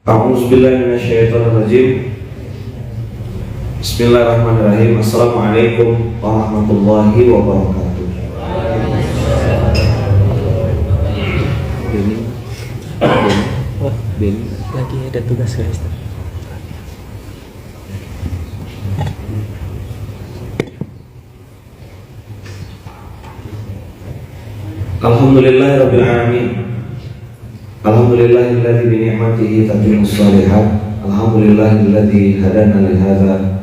A'udzubillahi minasyaitonirrajim. Bismillahirrahmanirrahim. Assalamualaikum warahmatullahi wabarakatuh. Ben lagi ada tugas guys. Alhamdulillahirabbil alamin. Alhamdulillahilladzi bi ni'matihi tatimmus shalihat. Alhamdulillahilladzi hadana li hadza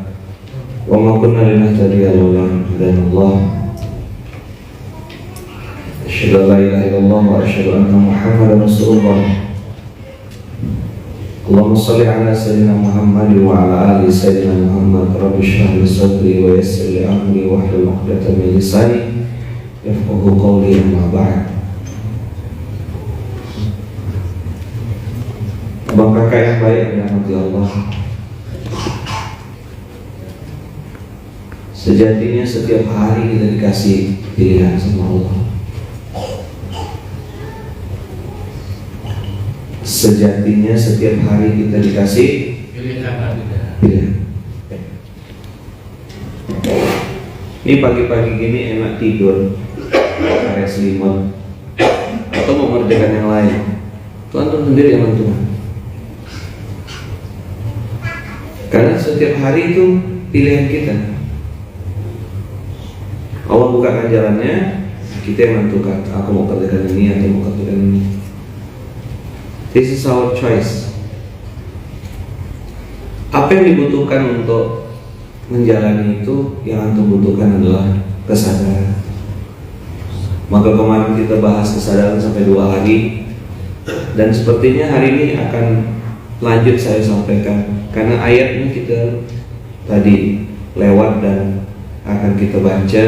wa ma kunna linahtadiya laula an hadanallah. Asyhadu an la ilaha illallah wa asyhadu anna Muhammadar Rasulullah. Allahumma shalli ala sayyidina Muhammad wa ala ali sayyidina Muhammad. Rabbi shrah li sadri wa yassir li amri wahlul 'uqdatam min lisani yafqahu qawli. Amma ba'd. Abang kakak yang baik dirahmati Allah, sejatinya setiap hari kita dikasih pilihan sama Allah. Sejatinya setiap hari kita dikasih pilihan. Ini pagi-pagi gini enak tidur, karya selimut, atau mengerjakan yang lain. Tuhan sendiri yang menentukan. Karena setiap hari itu pilihan kita. Allah bukakan jalannya, kita yang menentukan. Aku mau kerjakan ini atau mau kerjakan ini. This is our choice. Apa yang dibutuhkan untuk menjalani itu, yang antum butuhkan adalah kesadaran. Maka kemarin kita bahas kesadaran sampai 2 hari, dan sepertinya hari ini akan lanjut saya sampaikan, karena ayatnya kita tadi lewat dan akan kita baca,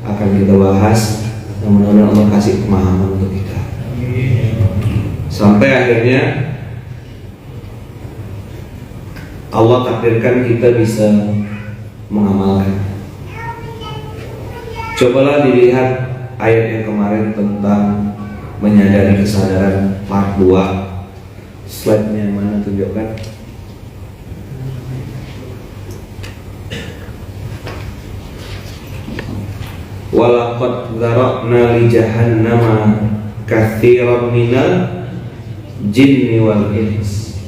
akan kita bahas. Mudah-mudahan Allah kasih pemahaman untuk kita sampai akhirnya Allah takdirkan kita bisa mengamalkan. Cobalah dilihat ayat yang kemarin tentang menyadari kesadaran part 2. Slide-nya yang mana, tunjukkan. Walaqad dzara'na li jahannama katsiran minal jinni wal ins.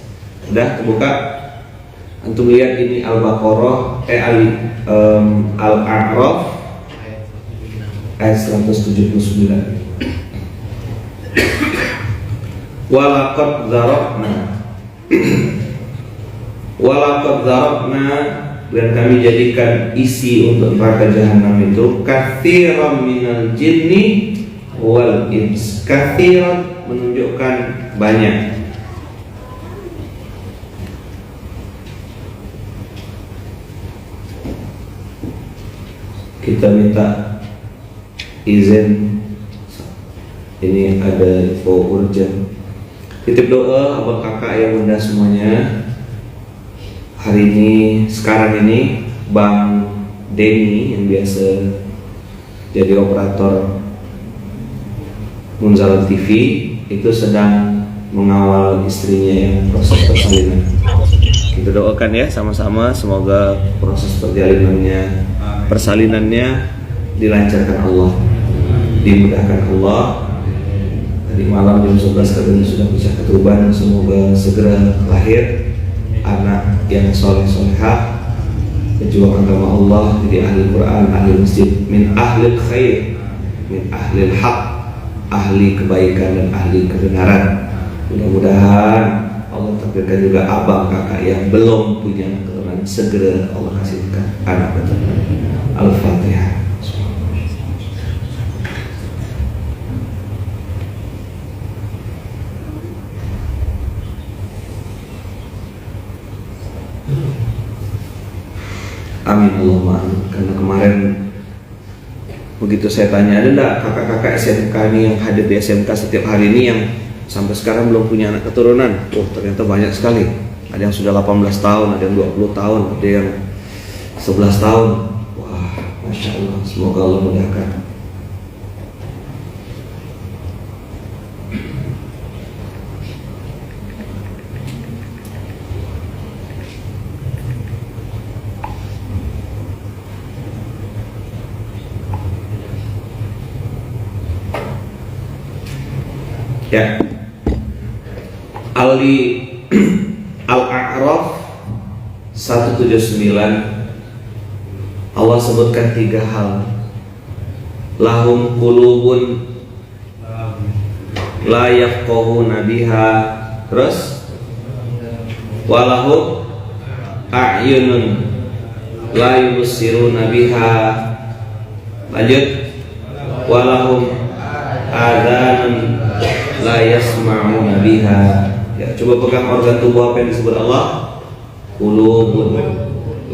Udah kebuka? Antum lihat ini Al-Baqarah Al-A'raf ayat 179. Walaqad dzara'na dan kami jadikan isi untuk neraka jahanam itu katsiran minal jinni wal ins. Katsiran menunjukkan banyak. Kita minta izin, ini ada info urgent. Titip doa abang kakak yang bunda semuanya. Hari ini, sekarang ini Bang Denny yang biasa jadi operator Munzalat TV itu sedang mengawal istrinya yang proses persalinan. Kita doakan ya sama-sama, semoga proses persalinannya dilancarkan Allah, dimudahkan Allah. Tadi malam jam 11 katanya sudah bisa ketuban. Semoga segera lahir anak yang soleh-solehah, pejuang agama Allah, jadi ahli Quran, ahli masjid, min ahlil khair, min ahlil haq, ahli kebaikan dan ahli kebenaran. Mudah-mudahan Allah takdirkan juga abang kakak yang belum punya keturunan, segera Allah kasihkan anak keturunan. Al-Fatihah. Amin Allahumma amin. Karena kemarin begitu saya tanya, ada enggak kakak-kakak SMK ini yang hadir di SMK setiap hari ini yang sampai sekarang belum punya anak keturunan? Oh, ternyata banyak sekali. Ada yang sudah 18 tahun, ada yang 20 tahun, ada yang 11 tahun. Wah, Masya Allah. Semoga Allah mudahkan. Ya. Al-A'raf 179 Allah sebutkan 3 hal. Lahum qulubun la yafqahuna biha, terus walahum a'yunun la yubsiruna biha, lanjut walahum adhanun la yasma'una biha. Ya, coba pegang organ tubuh apa yang disebut Allah? Qulubun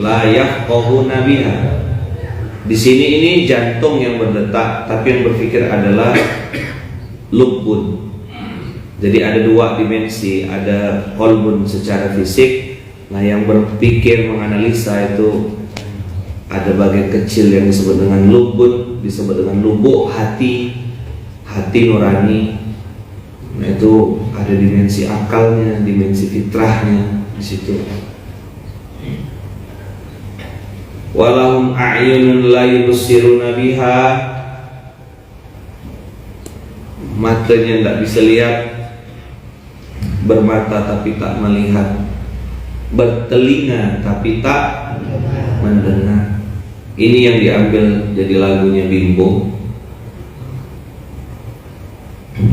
la yafqahuna biha. Di sini ini jantung yang berdetak, tapi yang berpikir adalah lubbun. Jadi ada 2 dimensi, ada qalbun secara fisik. Nah, yang berpikir menganalisa itu ada bagian kecil yang disebut dengan lubbun, disebut dengan lubuk hati, hati nurani. Nah, itu ada dimensi akalnya, dimensi fitrahnya di situ. Walahum a'yunun la yubsiruna biha, matanya tidak bisa lihat, bermata tapi tak melihat, bertelinga tapi tak mendengar. Ini yang diambil jadi lagunya Bimbo.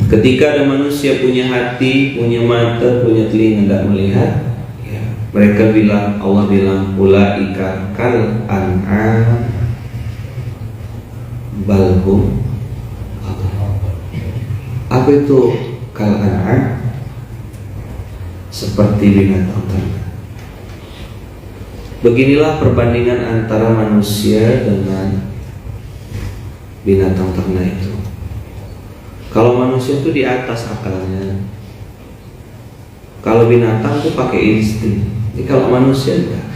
Ketika ada manusia punya hati, punya mata, punya telinga, tidak melihat, ya, mereka bilang, Allah bilang, ulaika kal an'am balhum. Apa itu kal an'am? Seperti binatang ternak. Beginilah perbandingan antara manusia dengan binatang ternak itu. Kalau manusia itu di atas akalnya, kalau binatang itu pakai insting. Jadi kalau manusia enggak.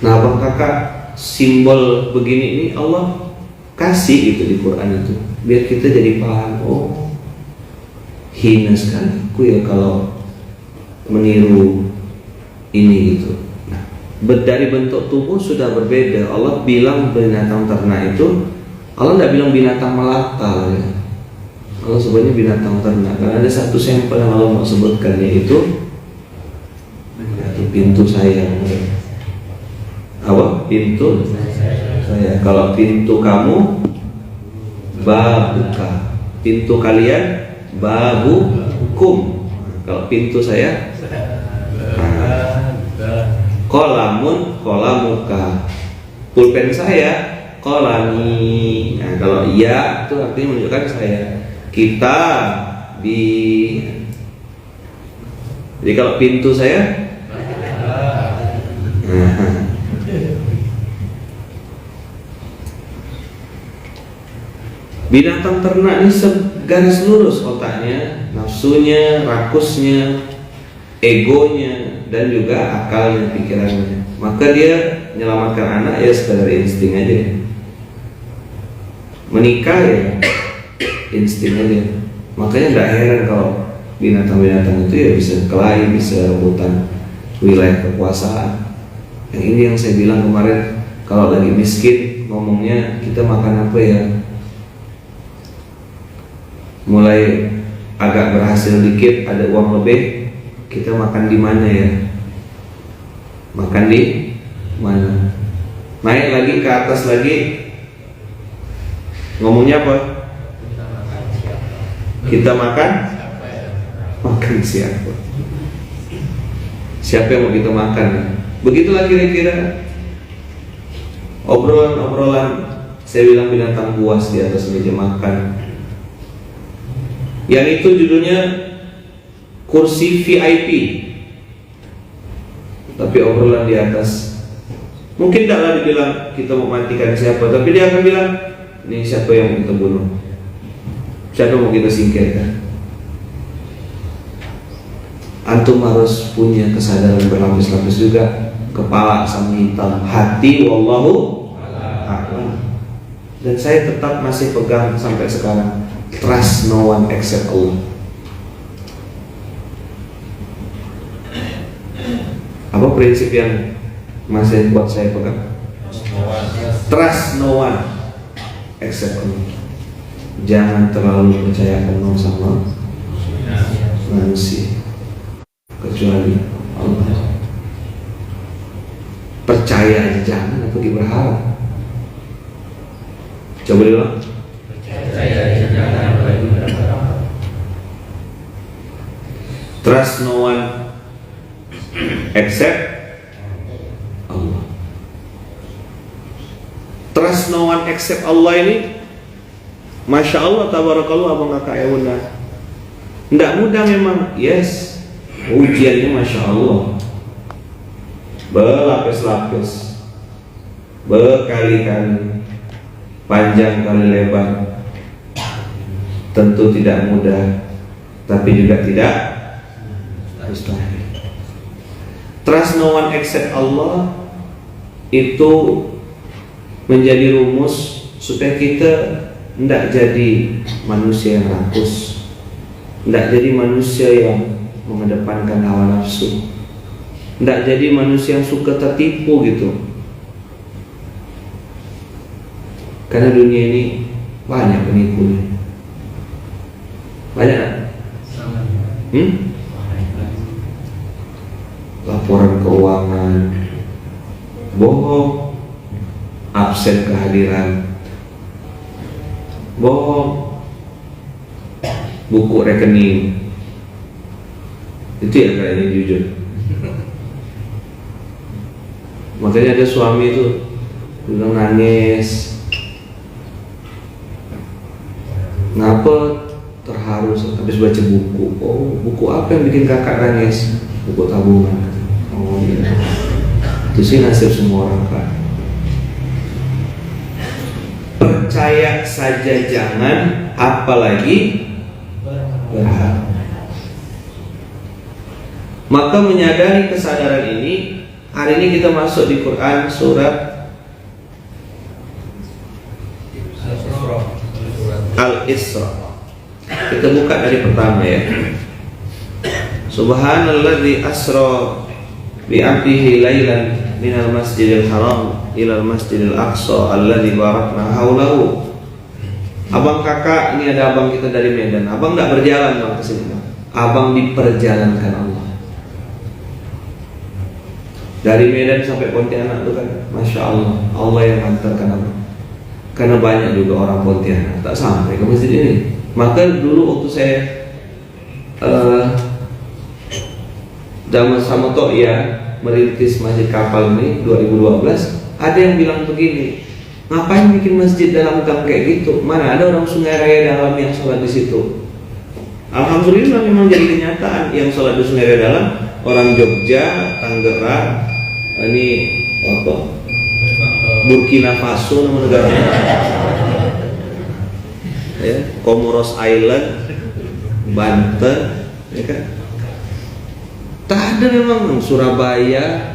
Nah, Bang Kakak, simbol begini ini Allah kasih itu di Quran itu, biar kita jadi paham. Oh, hina sekali aku ya kalau meniru ini gitu. Dari bentuk tubuh sudah berbeda. Allah bilang binatang ternak itu, Allah tidak bilang binatang melata ya. Allah sebutnya binatang ternak. Karena ada satu sampel yang Allah mau sebutkan, yaitu pintu saya. Apa? Pintu saya. Kalau pintu kamu, babuka. Pintu kalian, babukum. Kalau pintu saya, kolamun, kolamuka. Pulpen saya, kolami. Nah, kalau iya itu artinya menunjukkan saya. Kita di. Jadi kalau pintu saya, binatang ternak ini garis lurus otaknya, nafsunya, rakusnya, egonya, dan juga akalnya, pikirannya. Maka dia menyelamatkan anak ya sekadar insting aja. Menikah ya insting aja. Makanya tidak heran kalau binatang-binatang itu ya bisa kelahi, bisa rebutan wilayah kekuasaan. Yang ini yang saya bilang kemarin, kalau lagi miskin ngomongnya kita makan apa ya, mulai agak berhasil dikit, ada uang lebih, kita makan di mana ya? Makan di mana? Naik lagi ke atas lagi, ngomongnya apa? Kita makan siapa? Siapa yang mau kita makan? Begitulah kira-kira obrolan-obrolan. Saya bilang binatang buas di atas meja makan. Yang itu judulnya kursi VIP, tapi obrolan di atas. Mungkin tidaklah dibilang kita mau matikan siapa, tapi dia akan bilang, ini siapa yang mau kita bunuh, siapa mau kita singkirkan. Antum harus punya kesadaran berlapis-lapis juga. Kepala sama hitam, hati wallahu a'lam. Dan saya tetap masih pegang sampai sekarang, trust no one except Allah. Apa prinsip yang masih buat saya pegang? Trust no one accept Allah. Jangan terlalu percaya penuh sama manusia kecuali Allah. Percaya aja jangan, apalagi berharap. Coba dulu. Percaya aja jangan, apalagi berharap. Trust no one except Allah. Trust no one except Allah ini, Masya Allah, tabarakallah, abang kakak ya bunda. Tidak mudah memang, yes. Ujiannya Masya Allah, berlapis-lapis, berkali-kali, panjang kali lebar. Tentu tidak mudah, tapi juga tidak mustahil. Trust no one except Allah itu menjadi rumus supaya kita tidak jadi manusia yang rakus, tidak jadi manusia yang mengedepankan hawa nafsu, tidak jadi manusia yang suka tertipu gitu. Karena dunia ini banyak penipunya. Banyak kan? Laporan keuangan bohong, absen kehadiran bohong, buku rekening. Itu yang kayaknya jujur. Makanya ada suami itu bilang nangis, ngapa terharu habis baca buku. Oh, buku apa yang bikin kakak nangis? Buku tabungan. Oh iya, itu sih nasib semua orang Pak. Percaya saja jangan, apalagi berharap. Maka menyadari kesadaran ini, hari ini kita masuk di Quran surat Al-Isra. Kita buka dari pertama ya. Subhanalladzi asra bi 'abdihi lailan minal masjidil haram ilal masjidil aqsa alladzi barakna haulahu. Abang kakak, ini ada abang kita dari Medan. Abang enggak berjalan bang ke sini bang. Abang diperjalankan Allah. Dari Medan sampai Pontianak itu kan, Masya Allah, Allah yang hantarkan abang. Karena banyak juga orang Pontianak tak sampai ke masjid ini. Maka dulu waktu saya sama To'ya merintis masjid kapal ini 2012, ada yang bilang begini, ngapain bikin masjid dalam gang kayak gitu? Mana ada orang Sungai Raya Dalam yang sholat di situ? Alhamdulillah memang jadi kenyataan yang sholat di Sungai Raya Dalam orang Jogja, Tangerang, ini apa? Burkina Faso nama negaranya, ya, Comoros Island, Banten, ya kan? Tak ada memang. Surabaya,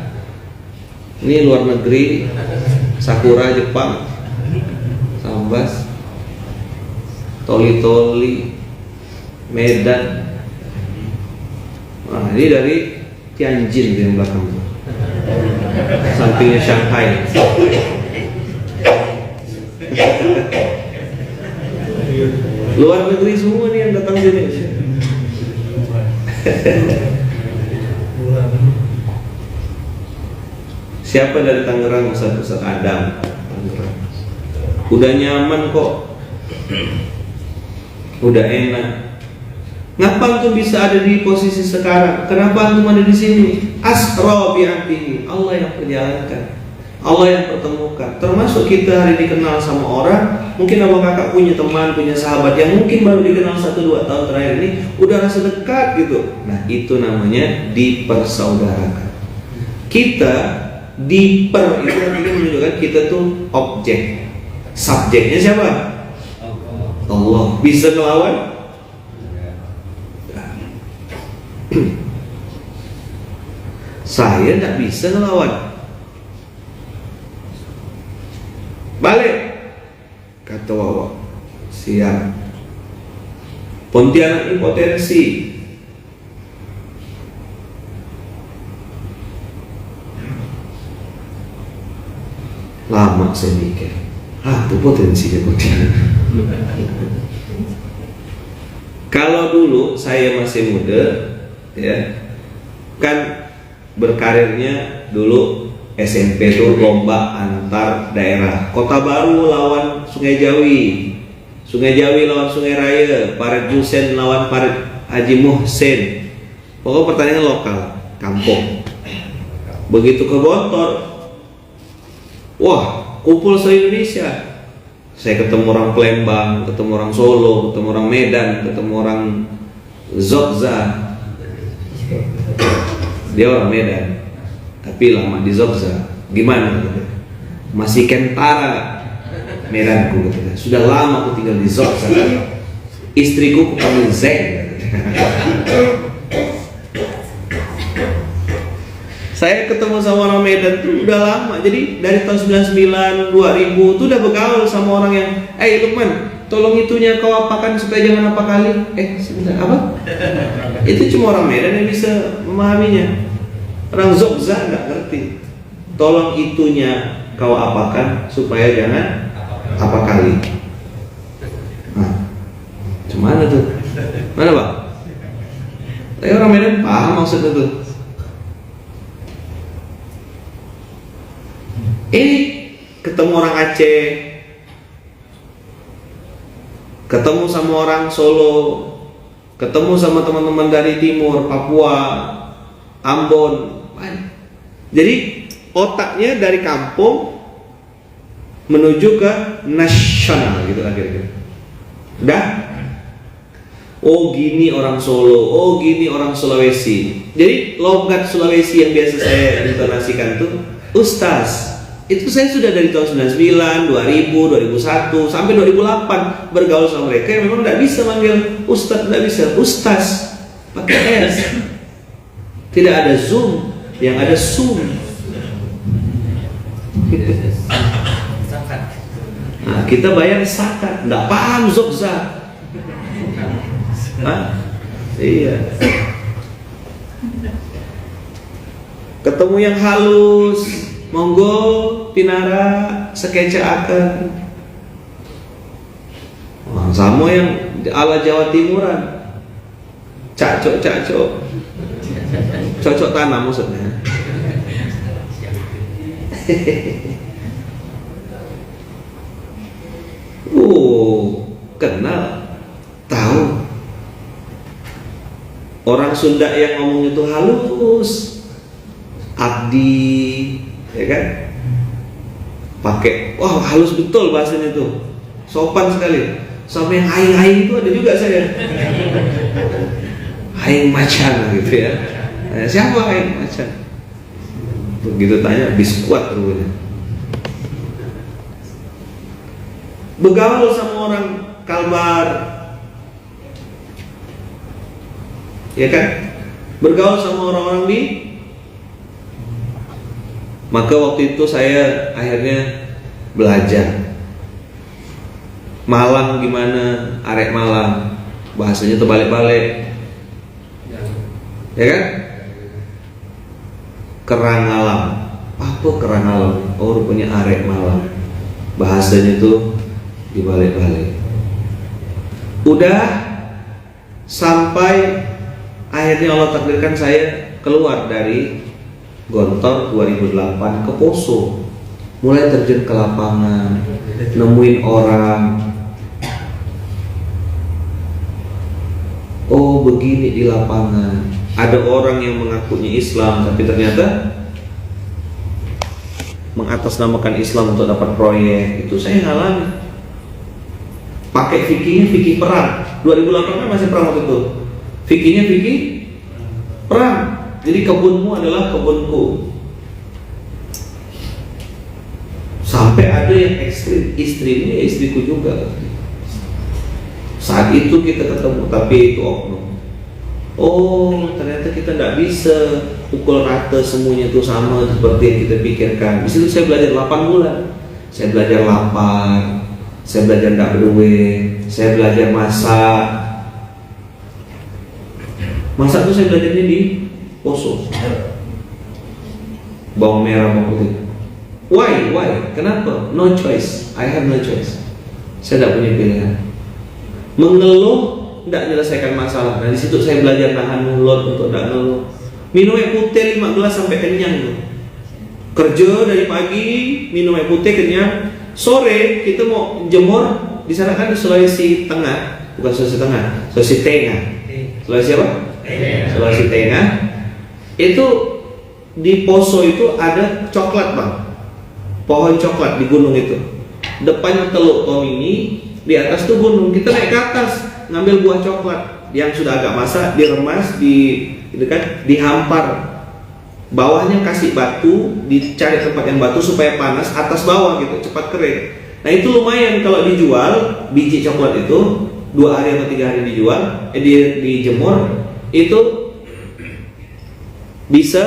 ini luar negeri, Sakura Jepang, Sambas, Toli-Toli, Medan. Nah, ini dari Tianjin yang belakang, sampingnya Shanghai. Luar negeri semua nih yang datang sini. Siapa dari Tangerang? Ustaz Adam, Tangerang. Udah nyaman kok, udah enak. Ngapa antum bisa ada di posisi sekarang? Kenapa antum ada di sini? Asra bi 'abdihi, Allah yang perjalankan, Allah yang pertemukan. Termasuk kita hari ini kenal sama orang, mungkin abang kakak punya teman, punya sahabat yang mungkin baru dikenal 1-2 tahun terakhir ini udah rasa dekat gitu. Nah, itu namanya dipersaudarakan. Kita itu artinya menunjukkan kita tuh objek. Subjeknya siapa? Allah. Bisa melawan? Saya tidak bisa ngelawan. Balik, kata Wawa. Siap. Pontianak ini potensi. Lama saya mikir, itu potensinya kok dia. Kalau dulu saya masih muda, ya kan berkarirnya dulu SMP itu lomba antar daerah. Kota Baru lawan Sungai Jawi, Sungai Jawi lawan Sungai Raya, Parit Musen lawan Parit Haji Muhsin. Pokoknya pertandingan lokal, kampung. Begitu ke Gontor, wah kumpul se-Indonesia. Saya ketemu orang Palembang, ketemu orang Solo, ketemu orang Medan, ketemu orang Jogja. Dia orang Medan, tapi lama di Jogja. Gimana? Masih kentara Medanku, katanya. Sudah lama aku tinggal di Jogja. Istriku panggil Zain. Saya ketemu sama orang Medan tuh udah lama. Jadi dari tahun 99, 2000 tuh udah bergaul sama orang yang, Lukman, tolong itunya kau apakan supaya jangan apa kali. Sebentar, apa? Itu cuma orang Medan yang bisa memahaminya. Orang Jogja nggak ngerti. Tolong itunya kau apakan supaya jangan apa kali. Nah, cuman tuh? Mana Pak? Tapi orang Medan paham maksudnya tuh. Ini ketemu orang Aceh, ketemu sama orang Solo, ketemu sama teman-teman dari timur, Papua, Ambon. Jadi otaknya dari kampung menuju ke nasional gitu akhirnya. Udah? Oh gini orang Solo, oh gini orang Sulawesi. Jadi logat Sulawesi yang biasa saya intonasikan tuh Ustaz. Itu saya sudah dari tahun 99, 2000, 2001 sampai 2008 bergaul sama mereka yang memang tidak bisa manggil Ustaz, tidak bisa Ustaz pakai S. Tidak ada Zoom, yang ada Zoom. Nah, kita bayar zakat, tidak paham Jogja. Iya. Ketemu yang halus, monggo pinara sekeca akan. Sama yang ala Jawa Timuran, cacok cocok tanam maksudnya. Kenal, tahu. Orang Sunda yang ngomong itu halus, abdi, ya kan? Pakai, wah halus betul bahasanya itu, sopan sekali. Sampai yang aing itu ada juga saya. Aing macan gitu ya. Siapa aing macan? Begitu tanya biskuat rupanya. Bergaul sama orang Kalbar, ya kan? Bergaul sama orang-orang di. Maka waktu itu saya akhirnya belajar Malang gimana, arek Malang bahasanya terbalik-balik, ya kan? Kerangalam, apa Kerangalam? Oh rupanya arek Malang, bahasanya tuh dibalik-balik. Udah sampai akhirnya Allah takdirkan saya keluar dari Gontor 2008 ke Poso, mulai terjun ke lapangan, nemuin orang. Oh begini di lapangan, ada orang yang mengakunya Islam tapi ternyata mengatasnamakan Islam untuk dapat proyek. Itu saya ngalami. Pakai fikihnya fikih perang. 2008 kan masih perang waktu itu. Fikihnya fikih perang. Jadi kebunmu adalah kebunku. Sampai ada yang ekstrim, istrinya istriku juga. Saat itu kita ketemu, tapi itu oknum. Oh, ternyata kita tidak bisa pukul rata semuanya itu sama seperti yang kita pikirkan. Di situ saya belajar 8 bulan. Saya belajar lapar, saya belajar tidak berduit, saya belajar masak. Masak itu saya belajarnya di Poso. Bawang merah, bawang putih. Why? Kenapa? No choice. I have no choice. Saya tidak punya pilihan. Mengeluh tidak menyelesaikan masalah. Nah di situ saya belajar nahan mulut untuk tidak ngeluh. Minum air putih 5 gelas sampai kenyang tuh. Kerja dari pagi minum air putih kenyang. Sore kita mau jemur di sana kan di Sulawesi Tengah, bukan Sulawesi Tengah, Sulawesi Tengah. Sulawesi apa? Sulawesi Tengah. Itu di Poso itu ada coklat bang, pohon coklat di gunung itu. Depannya Teluk Tomini, di atas tuh gunung. Kita naik ke atas ngambil buah coklat yang sudah agak masak, diremas, dihampar. Bawahnya kasih batu, dicari tempat yang batu supaya panas, atas bawah gitu, cepat kering. Nah itu lumayan kalau dijual biji coklat itu 2 hari atau 3 hari dijual, dijemur itu bisa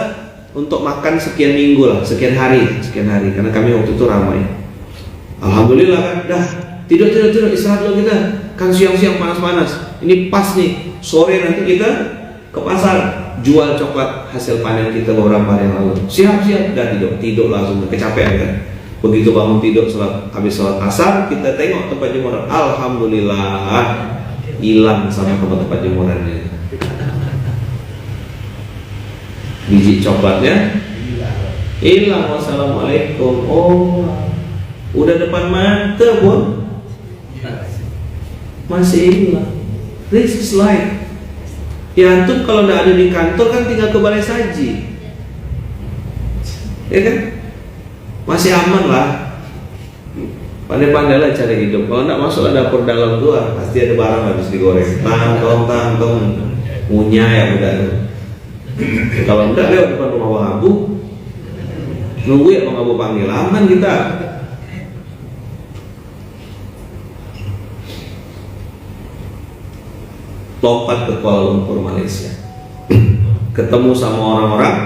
untuk makan sekian minggu lah, sekian hari. Karena kami waktu itu ramai. Alhamdulillah kan, dah tidur istirahat dulu kita. Kan siang-siang panas-panas. Ini pas nih, sore nanti kita ke pasar jual coklat hasil panen kita beberapa hari yang lalu. Siap, dah tidur langsung kecapean kan. Begitu bangun tidur habis sholat asar, kita tengok tempat jemuran. Alhamdulillah hilang sama tempat jemurannya. Biji coklatnya hilang. Wassalamualaikum. Oh, udah depan mata pun masih hilang. This is life. Ya antum kalau tidak ada di kantor kan tinggal ke balai saji, ya kan? Masih aman lah. Pandai-pandailah cari hidup. Kalau tidak masuk dapur dalam luar, pasti ada barang habis digoreng. Tang, punya ya udah. Kalau enggak lewat depan rumah Bang Abu, nunggu ya Bang Abu panggil, aman kita. Lompat ke Kuala Lumpur, Malaysia, ketemu sama orang-orang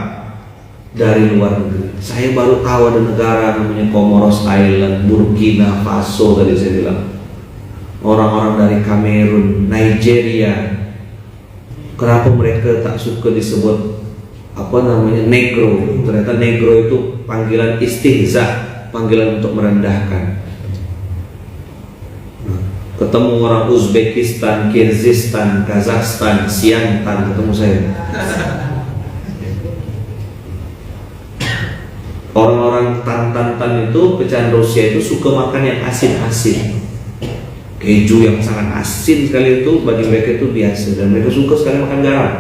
dari luar negeri. Saya baru tahu ada negara namanya Comoros Island, Burkina Faso tadi saya bilang. Orang-orang dari Kamerun, Nigeria. Kenapa mereka tak suka disebut negro? Ternyata negro itu panggilan istihza, panggilan untuk merendahkan. Ketemu orang Uzbekistan, Kyrgyzstan, Kazakhstan, Siantan, ketemu saya. Orang-orang Tan itu pecahan Rusia itu suka makan yang asin-asin. Keju yang sangat asin sekali itu bagi mereka itu biasa, dan mereka suka sekali makan garam.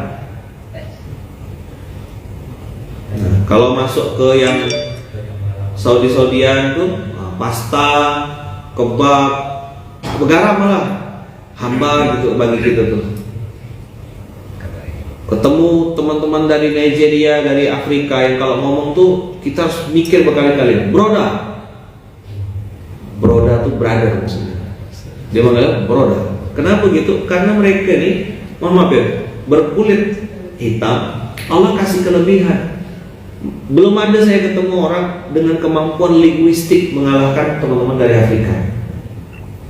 Nah, kalau masuk ke yang Saudi-Saudian tuh pasta, kebab, garam malah hambar gitu bagi kita tuh. Ketemu teman-teman dari Nigeria, dari Afrika yang kalau ngomong tuh kita harus mikir berkali-kali. Broda tuh brother maksudnya. Dia manggil broda. Kenapa gitu? Karena mereka nih, mohon maaf ya, berkulit hitam, Allah kasih kelebihan. Belum ada saya ketemu orang dengan kemampuan linguistik mengalahkan teman-teman dari Afrika.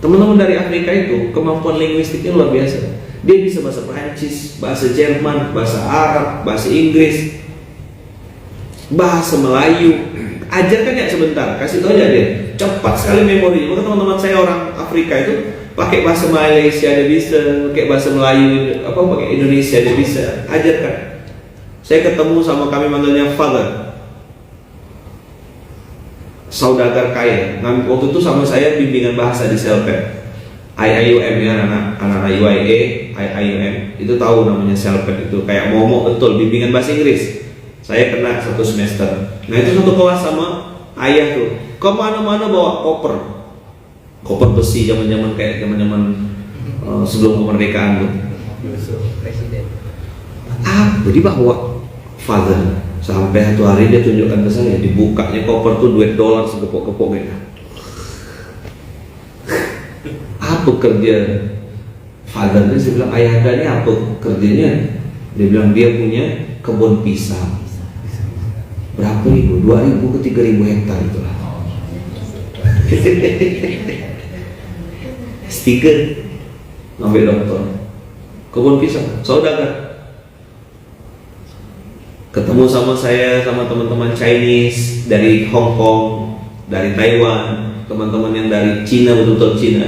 Teman-teman dari Afrika itu kemampuan linguistiknya luar biasa. Dia bisa bahasa Prancis, bahasa Jerman, bahasa Arab, bahasa Inggris, bahasa Melayu. Ajarkan ya sebentar, kasih tahu aja dia. Cepat sekali memori. Maka teman-teman saya orang Afrika itu pakai bahasa Malaysia dia bisa, pakai bahasa Melayu, pakai Indonesia dia bisa. Ajarkan. Saya ketemu sama kami manggilnya father, saudagar kaya. Waktu itu sama saya bimbingan bahasa di Selped. IIUM ya, anak-anak UIA, IIUM itu tahu namanya Selped itu kayak momok betul, bimbingan bahasa Inggris. Saya kena 1 semester. Nah itu satu kelas sama ayah tuh. Kemana-mana bawa koper besi, zaman-zaman kayak zaman-zaman sebelum kemerdekaan tuh. Dibawa father. Sampai satu hari dia tunjukkan ke saya, dibukanya koper tuh $2 segepok-gepok gitu. Apa kerja father? Saya bilang, ayah anda ini apa kerjanya? Dia bilang dia punya kebun pisang. Berapa ribu? 2.000 ke 3.000 hektar itulah. S3 ngambil doktor, kebun pisang, saudagar. Ketemu sama saya, sama teman-teman Chinese dari Hong Kong, dari Taiwan. teman-teman yang dari Cina, betul-betul Cina,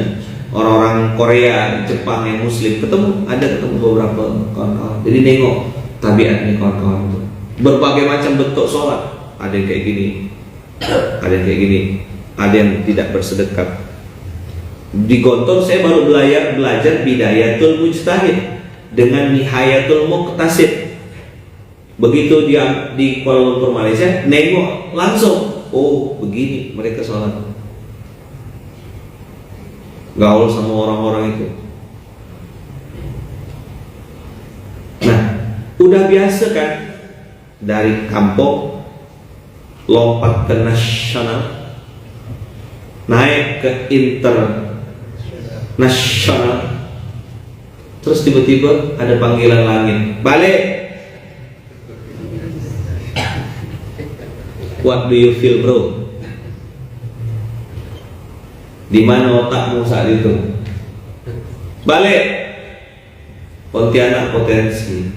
orang-orang Korea, Jepang yang Muslim, ketemu beberapa kawan-kawan. Jadi nengok tabiatnya kawan-kawan itu. Berbagai macam bentuk sholat. Ada yang kayak gini, ada yang kayak gini, ada yang tidak bersedekap. Di Gontor saya baru belajar bidayatul mujtahid dengan nihayatul muqtasid. Begitu dia di Kuala Lumpur Malaysia, nengok langsung, oh begini mereka sholat, gaul sama orang-orang itu. Nah, udah biasa kan, dari kampung lompat ke nasional, naik ke internasional, terus tiba-tiba ada panggilan langit, balik. What do you feel, bro? Di mana otakmu saat itu? Balik. Pontianak potensi.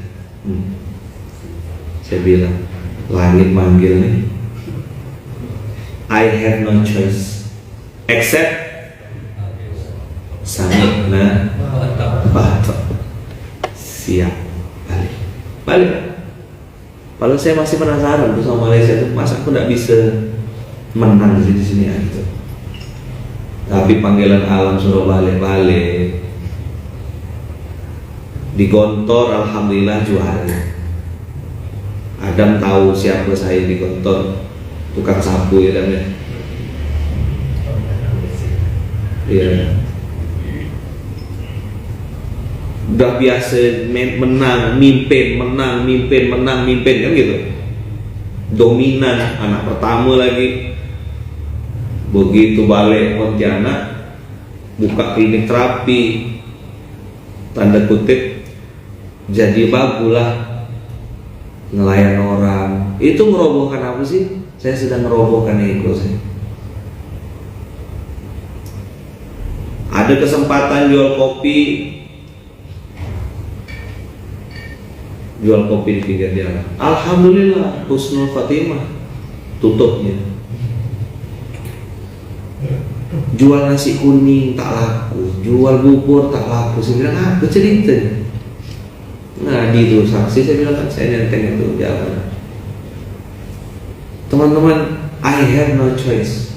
Saya bilang, langit manggil nih. I have no choice except Sami'na Batok. Siap, balik. Kalau saya masih penasaran tuh sama Malaysia tuh, masa aku nggak bisa menang di sini ya gitu. Tapi panggilan alam suruh balik. Di Gontor alhamdulillah juara. Adam tahu siapa saya di Gontor, tukang sapu ya Adam ya. Iya. Udah biasa menang, mimpin kan gitu. Dominan, anak pertama lagi. Begitu balik Pontianak, buka klinik terapi, tanda kutip, jadi bagulah ngelayan orang. Itu ngerobohkan apa sih? Saya sedang ngerobohkan ego saya. Ada kesempatan jual kopi di pinggir jalan. Alhamdulillah, husnul khatimah, tutupnya. Jual nasi kuning tak laku, jual bubur tak laku. Saya bilang, apa cerita? Nah, di itu saksi, saya bilang kan saya nenteng itu jalan. Teman-teman, I have no choice.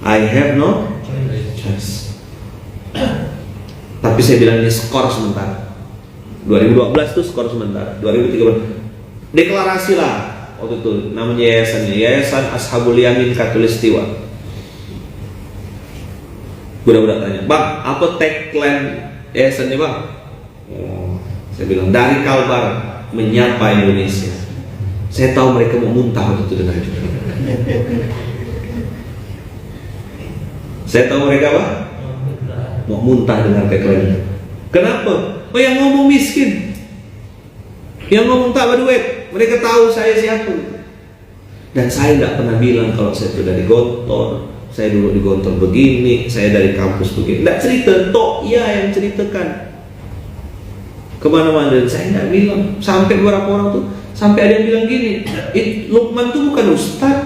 I have no choice. Tapi saya bilang ini skor sebentar. 2012 itu skor sebentar. 2013 deklarasi lah waktu itu, namanya Yayasan Ashabul Yamin Katulistiwa. Budak-budak tanya, Bang, apa tagline yayasannya Bang? Saya bilang dari Kalbar menyapa Indonesia. Saya tahu mereka mau muntah waktu itu dengar itu. Saya tahu mereka apa? Mau muntah dengan tagline. Kenapa? Oh, yang ngomong miskin, yang ngomong tak berduit, mereka tahu saya siapa. Dan saya tidak pernah bilang kalau saya itu dari Gontor, saya dulu di Gontor begini, saya dari kampus begini. Tidak cerita, toh iya yang ceritakan kemana-mana. Dan saya tidak bilang. Sampai beberapa orang tuh, sampai ada yang bilang gini, Lukman tuh bukan ustaz,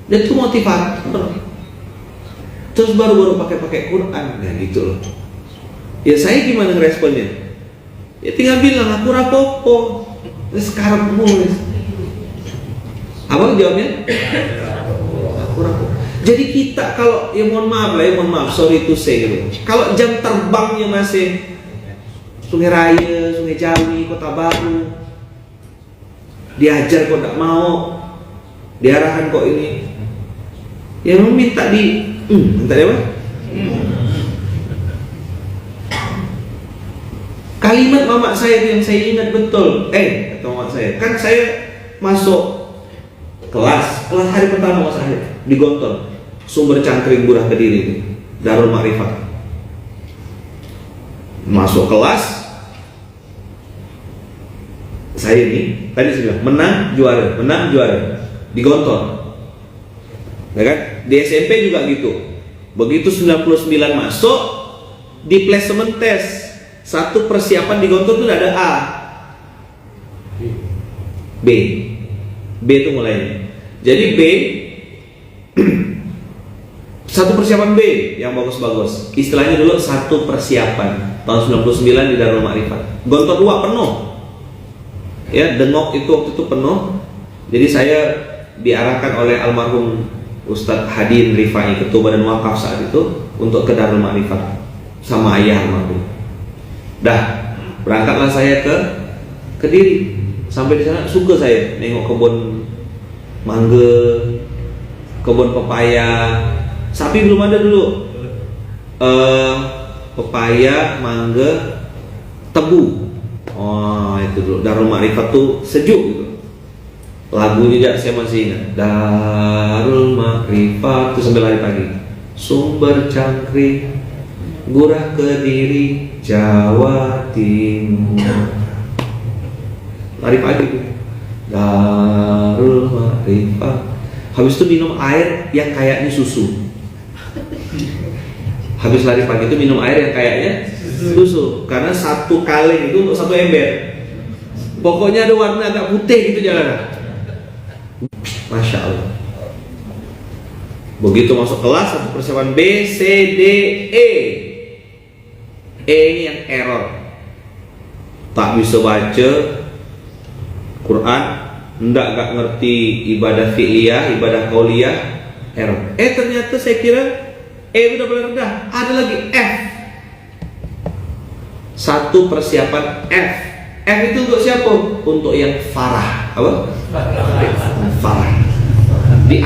dia tuh motivator. Terus baru pakai Quran, nah gitu loh. Ya saya gimana ngeresponnya? Ya tinggal bilang aku rapopo, sekarang mulai. Abang jawabnya? Aku rapopo. Jadi kita kalau ya mohon maaf, sorry to say gitu. Kalau jam terbangnya masih Sungai Raya, Sungai Jawi, Kota Baru, diajar kok tidak mau, diarahkan kok ini, ya minta minta dia apa? Kalimat mamak saya yang saya ingat betul. Kata mamak saya, kan saya masuk kelas hari pertama Mas Ahid di Gontor, Sumber Cangkring Burah Kediri, Darul Ma'rifat. Masuk kelas, saya ini tadi saya bilang menang juara di Gontor. Ya kan? Di SMP juga gitu. Begitu 99 masuk, di placement test, satu persiapan di Gontor itu ada A, B, B itu mulai. Jadi B satu persiapan B yang bagus-bagus. Istilahnya dulu satu persiapan. Tahun 99 di Darul Ma'rifat. Gontor 2 penuh. Ya, Dengok itu waktu itu penuh. Jadi saya diarahkan oleh almarhum Ustadz Hadin Rifai, Ketua Badan Wakaf saat itu, untuk ke Darul Ma'rifat sama ayah almarhum. Dah, berangkatlah saya ke Kediri. Sampai di sana suka saya nengok kebun mangga, kebun pepaya. Sapi belum ada dulu. Pepaya, mangga, tebu. Oh, itu dulu. Darul Ma'rifat tuh sejuk gitu. Lagu juga saya masih ingat. Darul Ma'rifat tuh sampai lari pagi. Sumber Cangkring, Gurah Kediri, Jawa Timur. Lari pagi tuh. Darul Ma'rifat. Habis itu minum air yang kayaknya susu. Habis lari pagi itu minum air yang kayaknya susu. Karena satu kaleng itu untuk satu ember. Pokoknya ada warna agak putih gitu jalanan. Masya Allah. Begitu masuk kelas, satu persiapan B, C, D, E. E ini yang error. Tak bisa baca Quran, gak ngerti ibadah fi'liyah, ibadah qauliyah, error. Ternyata saya kira E udah paling rendah. Ada lagi F. Satu persiapan F. F itu untuk siapa? Untuk yang farah. Apa? Farah. Di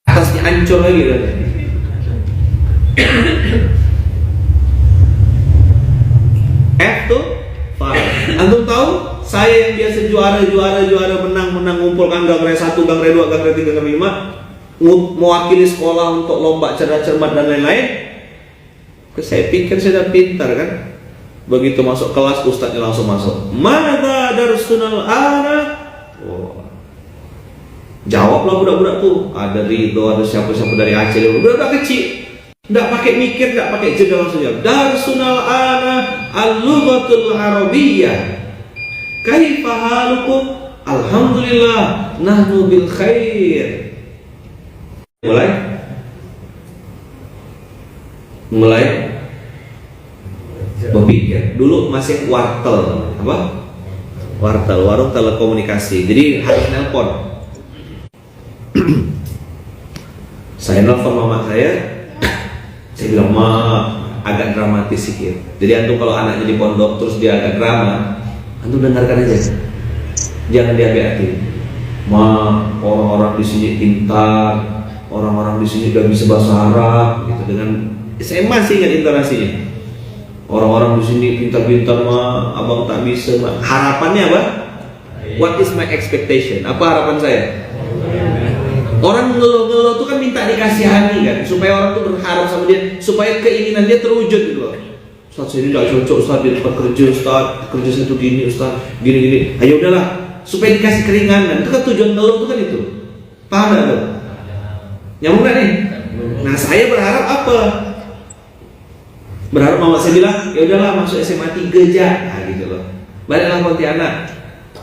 atasnya hancur lagi kan? F tuh farah. Antum tahu? Saya yang biasa juara menang ngumpulkan gangre 1, gangre 2, gangre 3, gangre 5, mewakili sekolah untuk lomba cerdas-cermat dan lain-lain. Saya pikir saya udah pintar kan. Begitu masuk kelas, ustadznya langsung masuk. Mana darsunal ana? Oh. Jawablah budak-budak tuh. Ada Ridho, ada siapa-siapa dari Aceh, budak-budak kecil. Nggak pakai mikir, nggak pakai jeda, langsung jawab. Darsunal ana al-lughatul arabiyyah. Kaifa halukum? Alhamdulillah, nahnu bil khair. Mulai berpikir. Dulu masih wartel, apa? Wartel, warung telekomunikasi. Jadi harus nelpon. Saya nelpon mama saya bilang, "Ma, agak dramatis sedikit." Jadi antum kalau anaknya di pondok terus dia agak drama, antum dengarkan aja, jangan diambil. Ma, orang-orang di sini pintar, orang-orang di sini udah bisa bahasa Arab, gitu. Dengan saya masih ingat intonasinya. Orang-orang di sini pintar-pintar, ma, abang tak bisa. Ma. Harapannya apa? What is my expectation? Apa harapan saya? Orang ngeluh-ngeluh itu kan minta dikasihani kan, supaya orang tuh berharap sama dia, supaya keinginan dia terwujud gitu loh. Ustaz, saya ini gak cocok Ustaz di tempat kerja Ustaz, kerja saya tuh gini Ustaz, gini-gini. Ayo udahlah, supaya dikasih keringanan. Itu kan tujuan ngeluh itu kan itu. Paham gak tuh? Nyambung gak nih? Nah saya berharap apa? Berharap mama saya bilang, ya udahlah masuk SMA 3 aja. Nah gitu loh. Baliklah Pontianak.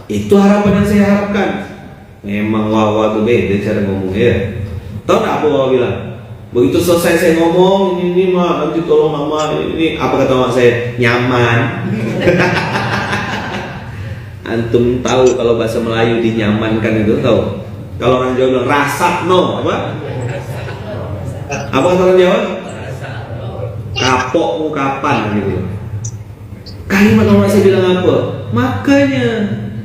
Itu harapan yang saya harapkan. Memang Wawa tuh beda cara ngomongnya ya. Tahu gak apa Wawa bilang? Begitu selesai saya ngomong, ini mah nanti tolong mama, ini apa kata mak saya? Nyaman. Antum tahu kalau bahasa Melayu dinyamankan itu tahu? Kalau orang Jawa bilang rasa no, apa? Apa kata orang Jawa? Kapok kapan gitu. Kalimat mama saya bilang apa? Makanya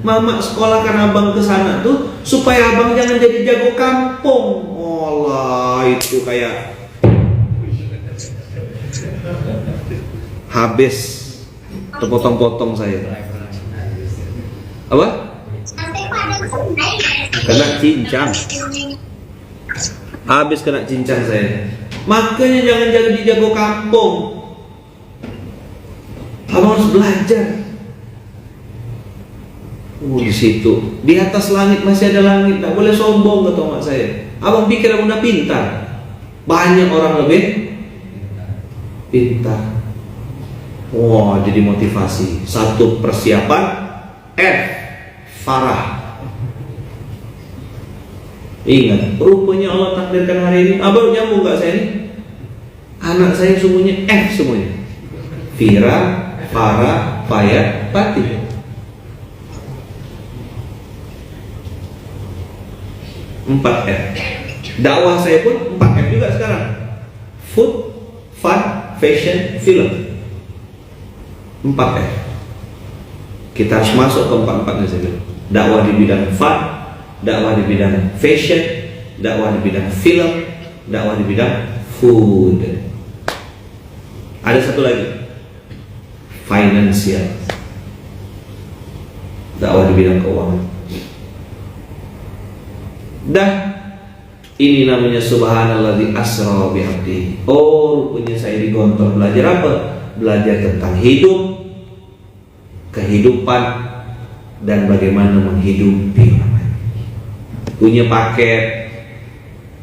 mama sekolahkan abang ke sana tuh supaya abang jangan jadi jago kampung. Allah, itu kayak habis terpotong-potong saya. Apa? Kena cincang. Habis kena cincang saya. Makanya jangan jadi jago kampung. Abang harus belajar. Di situ, di atas langit masih ada langit, tak boleh sombong kata mak saya. Abang pikir abang udah pintar. banyak orang lebih pintar. Wah, jadi motivasi. Satu persiapan, Farah. Ingat, rupanya Allah takdirkan hari ini. Baru nyambung gak saya ini? Anak saya semuanya semuanya. Fira, Farah, Fayat, Fatih. 4F. Dakwah saya pun 4F juga sekarang. Food, fun, fashion, film. 4F. Kita harus masuk ke 4-4-nya saya bilang. Dakwah di bidang fun, dakwah di bidang fashion, dakwah di bidang film, dakwah di bidang food. Ada satu lagi, financial. Dakwah di bidang keuangan. Dah, ini namanya subhanalladzi asra bi'abdi. Oh, rupanya saya di Gontor belajar apa? Belajar tentang hidup, kehidupan, dan bagaimana menghidupi orang lain. Punya paket,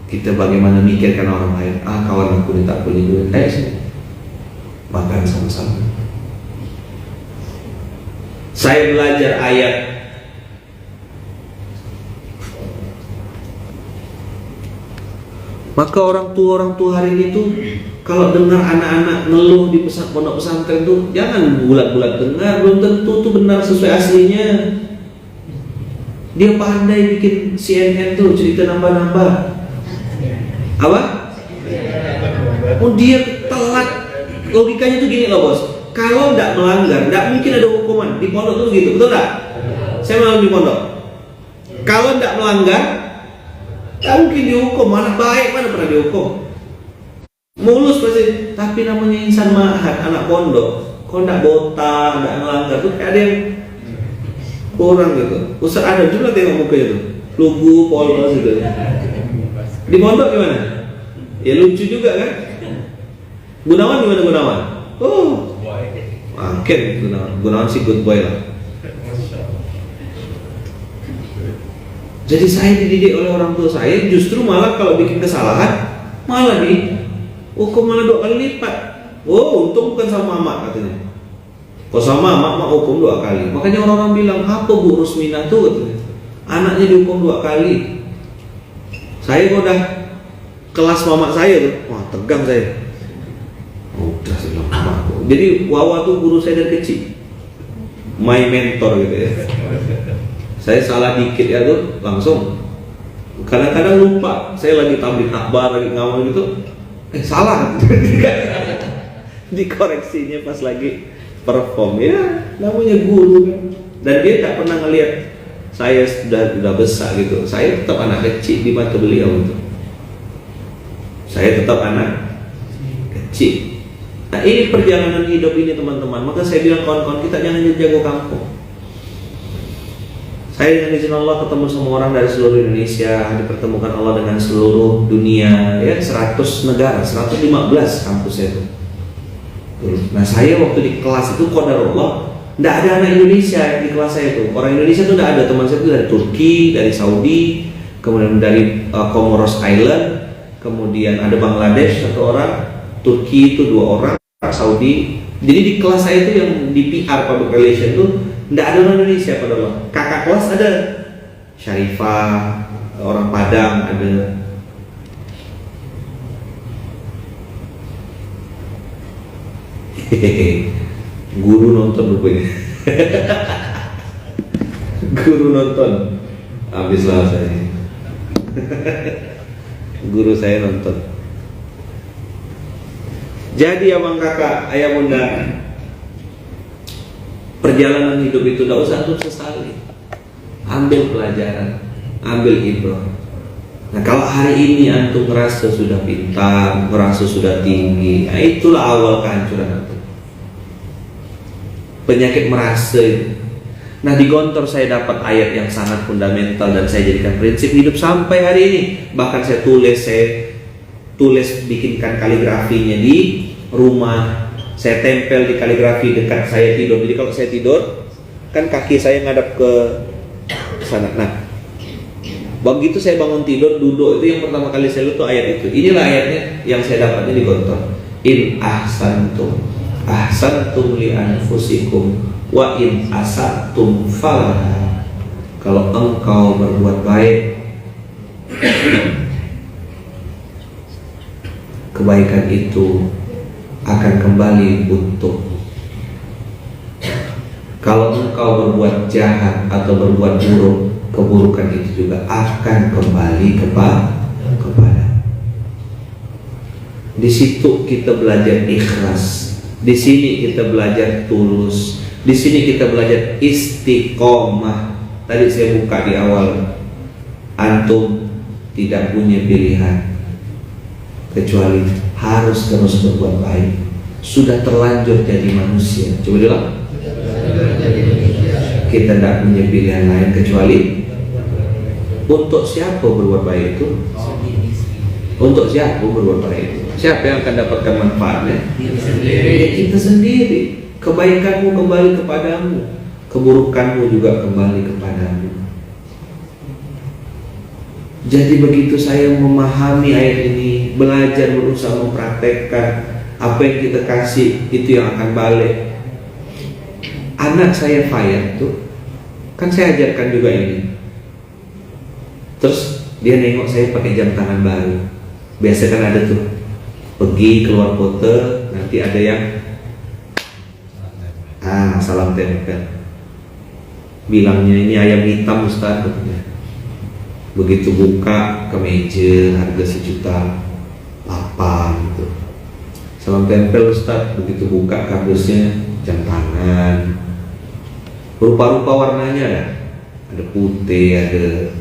kita bagaimana mikirkan orang lain. Kawan aku ini tak punya duit, sini makan sama-sama. Saya belajar ayat maka orang tua hari ini tuh kalau dengar anak-anak ngeluh di pondok pesantren tuh jangan bulat-bulat dengar, belum tentu tuh benar sesuai aslinya. Dia pandai bikin CNN tuh cerita nambah-nambah. Apa? Oh, dia telat. Logikanya tuh gini loh bos. Kalau tidak melanggar, tidak mungkin ada hukuman. Di pondok tuh gitu, betul nggak? Saya malam di pondok. Kalau tidak melanggar, tidak mungkin dihukum. Malah baik, mana pernah dihukum? Mulus pasti. Tapi namanya insan mahat, anak pondok. Kalau tidak botak, tidak melanggar tuh kayak ada yang kurang gitu. Ustaz ada juga tengok mukanya tuh, lugu, polos gitu. Di pondok gimana? Ya lucu juga kan? Gunawan gimana Gunawan? Oh, makin Gunawan sih good boy lah. Jadi saya dididik oleh orang tua saya, justru malah kalau bikin kesalahan malah hukum malah 2 kali lipat. Oh, untung bukan sama mama katanya. Kalau sama mama hukum 2 kali. Makanya orang-orang bilang apa Bu Rusmina tuh katanya. Anaknya dihukum 2 kali. Saya kok udah kelas mama saya tuh, wah tegang saya. Udah sih lama. Jadi Wawa tuh guru saya dari kecil, my mentor gitu ya. Saya salah dikit ya tuh langsung. Kadang-kadang lupa. Saya lagi tablik akbar lagi ngawal gitu, salah. Dikoreksinya pas lagi perform ya, namanya guru kan. Dan dia tak pernah ngelihat saya sudah besar gitu. Saya tetap anak kecil di mata beliau gitu. Saya tetap anak kecil. Nah ini perjalanan hidup ini teman-teman. Maka saya bilang kawan-kawan kita jangan jadi jago kampung. Saya dengan izin Allah ketemu semua orang dari seluruh Indonesia, dipertemukan Allah dengan seluruh dunia, ya 100 negara, 115 kampusnya itu. Nah saya waktu di kelas itu qadarullah tidak ada anak Indonesia di kelas saya itu. Orang Indonesia itu tidak ada. Teman saya itu dari Turki, dari Saudi, kemudian dari Comoros Island, kemudian ada Bangladesh 1 orang, Turki itu 2 orang, Saudi. Jadi di kelas saya itu yang di PR Public Relation itu tidak ada orang Indonesia pada Allah. Kakak kelas ada Syarifah, orang Padang ada. Guru nonton rupanya. Guru nonton. Habislah saya. Guru saya nonton. Jadi abang kakak, ayah bunda, perjalanan hidup itu tidak usah antum sesali. Ambil pelajaran, ambil ibrah. Nah kalau hari ini antum merasa sudah pintar, merasa sudah tinggi, nah itulah awal kehancuran antum. Penyakit merasa itu. Nah di Gontor saya dapat ayat yang sangat fundamental dan saya jadikan prinsip hidup sampai hari ini. Bahkan saya tulis bikinkan kaligrafinya di rumah. Saya tempel di kaligrafi dekat saya tidur. Jadi kalau saya tidur kan kaki saya ngadap ke sana. Nah Begitu saya bangun tidur, duduk, itu yang pertama kali saya lihat tuh ayat itu. Inilah ayatnya yang saya dapatnya di Gontor. In ahsantum li anfusikum wa in asatum falaha. Kalau engkau berbuat baik, kebaikan itu akan kembali untukmu. Kalau engkau berbuat jahat atau berbuat buruk, keburukan itu juga akan kembali kepada. Di situ kita belajar ikhlas. Di sini kita belajar tulus. Di sini kita belajar istiqomah. Tadi saya buka di awal, antum tidak punya pilihan kecuali harus terus berbuat baik. Sudah terlanjur jadi manusia. Coba bilang, kita tidak punya pilihan lain kecuali untuk siapa berbuat baik itu? Untuk siapa berbuat baik itu? Siapa yang akan dapatkan manfaatnya? Ya, kita sendiri. Kebaikanmu kembali kepadamu, keburukanmu juga kembali kepadamu. Jadi begitu saya memahami ayat ini, belajar, berusaha mempraktekkan apa yang kita kasih, itu yang akan balik. Anak saya Fayat tuh, kan saya ajarkan juga ini. Terus dia nengok saya pakai jam tangan baru. Biasa kan ada tuh, pergi keluar kota, nanti ada yang salam tempel. Bilangnya ini ayam hitam Ustaz katanya. Begitu buka kemeja harga 1.800.000 gitu. Salam tempel Ustaz. Begitu buka kardusnya jam tangan. Rupa-rupa warnanya ada. Ada putih, ada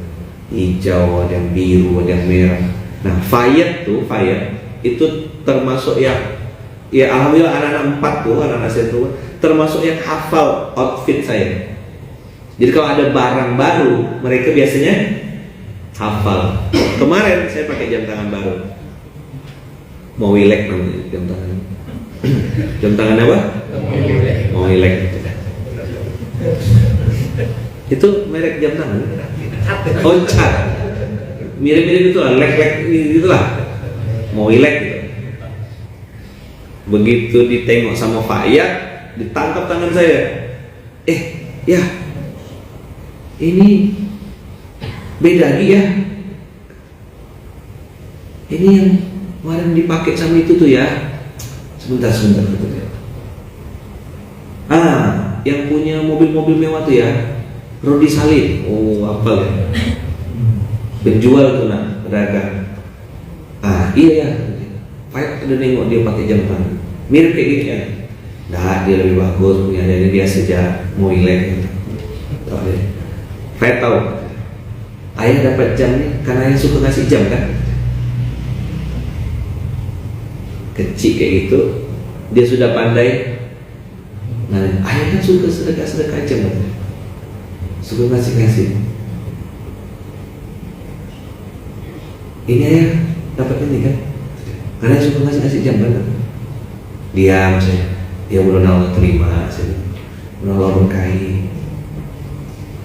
hijau, ada yang biru, ada yang merah. Nah, Fayat itu termasuk yang, ya alhamdulillah anak-anak 4 tuh, anak-anak saya tuh termasuk yang hafal outfit saya. Jadi kalau ada barang baru, mereka biasanya hafal. Kemarin saya pakai jam tangan baru, Moilek namanya jam tangan. Jam tangan apa? Moilek. Itu merek jam tangan. Oh, cat. Mirip-mirip itu lah, lek-lek itulah. Moilek gitu. Begitu ditengok sama Fayat, ditangkap tangan saya. Ya, ini beda lagi ya. Ini yang kemarin dipakai sama itu tuh ya. Sebentar. Yang punya mobil-mobil mewah tuh ya, Rodi Salim. Oh, apa ya? Penjual tuh nak, pedagang. Iya ya. Fayat udah nengok dia pakai jam tangan. Mirip kayak gini kan? Nah, dia lebih bagus punya dia saja Moilek. Fayat tahu. Ayah dapat jam nih karena ayah suka ngasih jam kan? Kecil kayak gitu, dia sudah pandai. Nah, ayah kan suka sedekah jam kan? Suka ngasih. Ini ayah dapat ini kan? Karena ayah suka ngasih jam kan? Diam saya. Ya belum Allah terima saya. Belum Allah berkahi.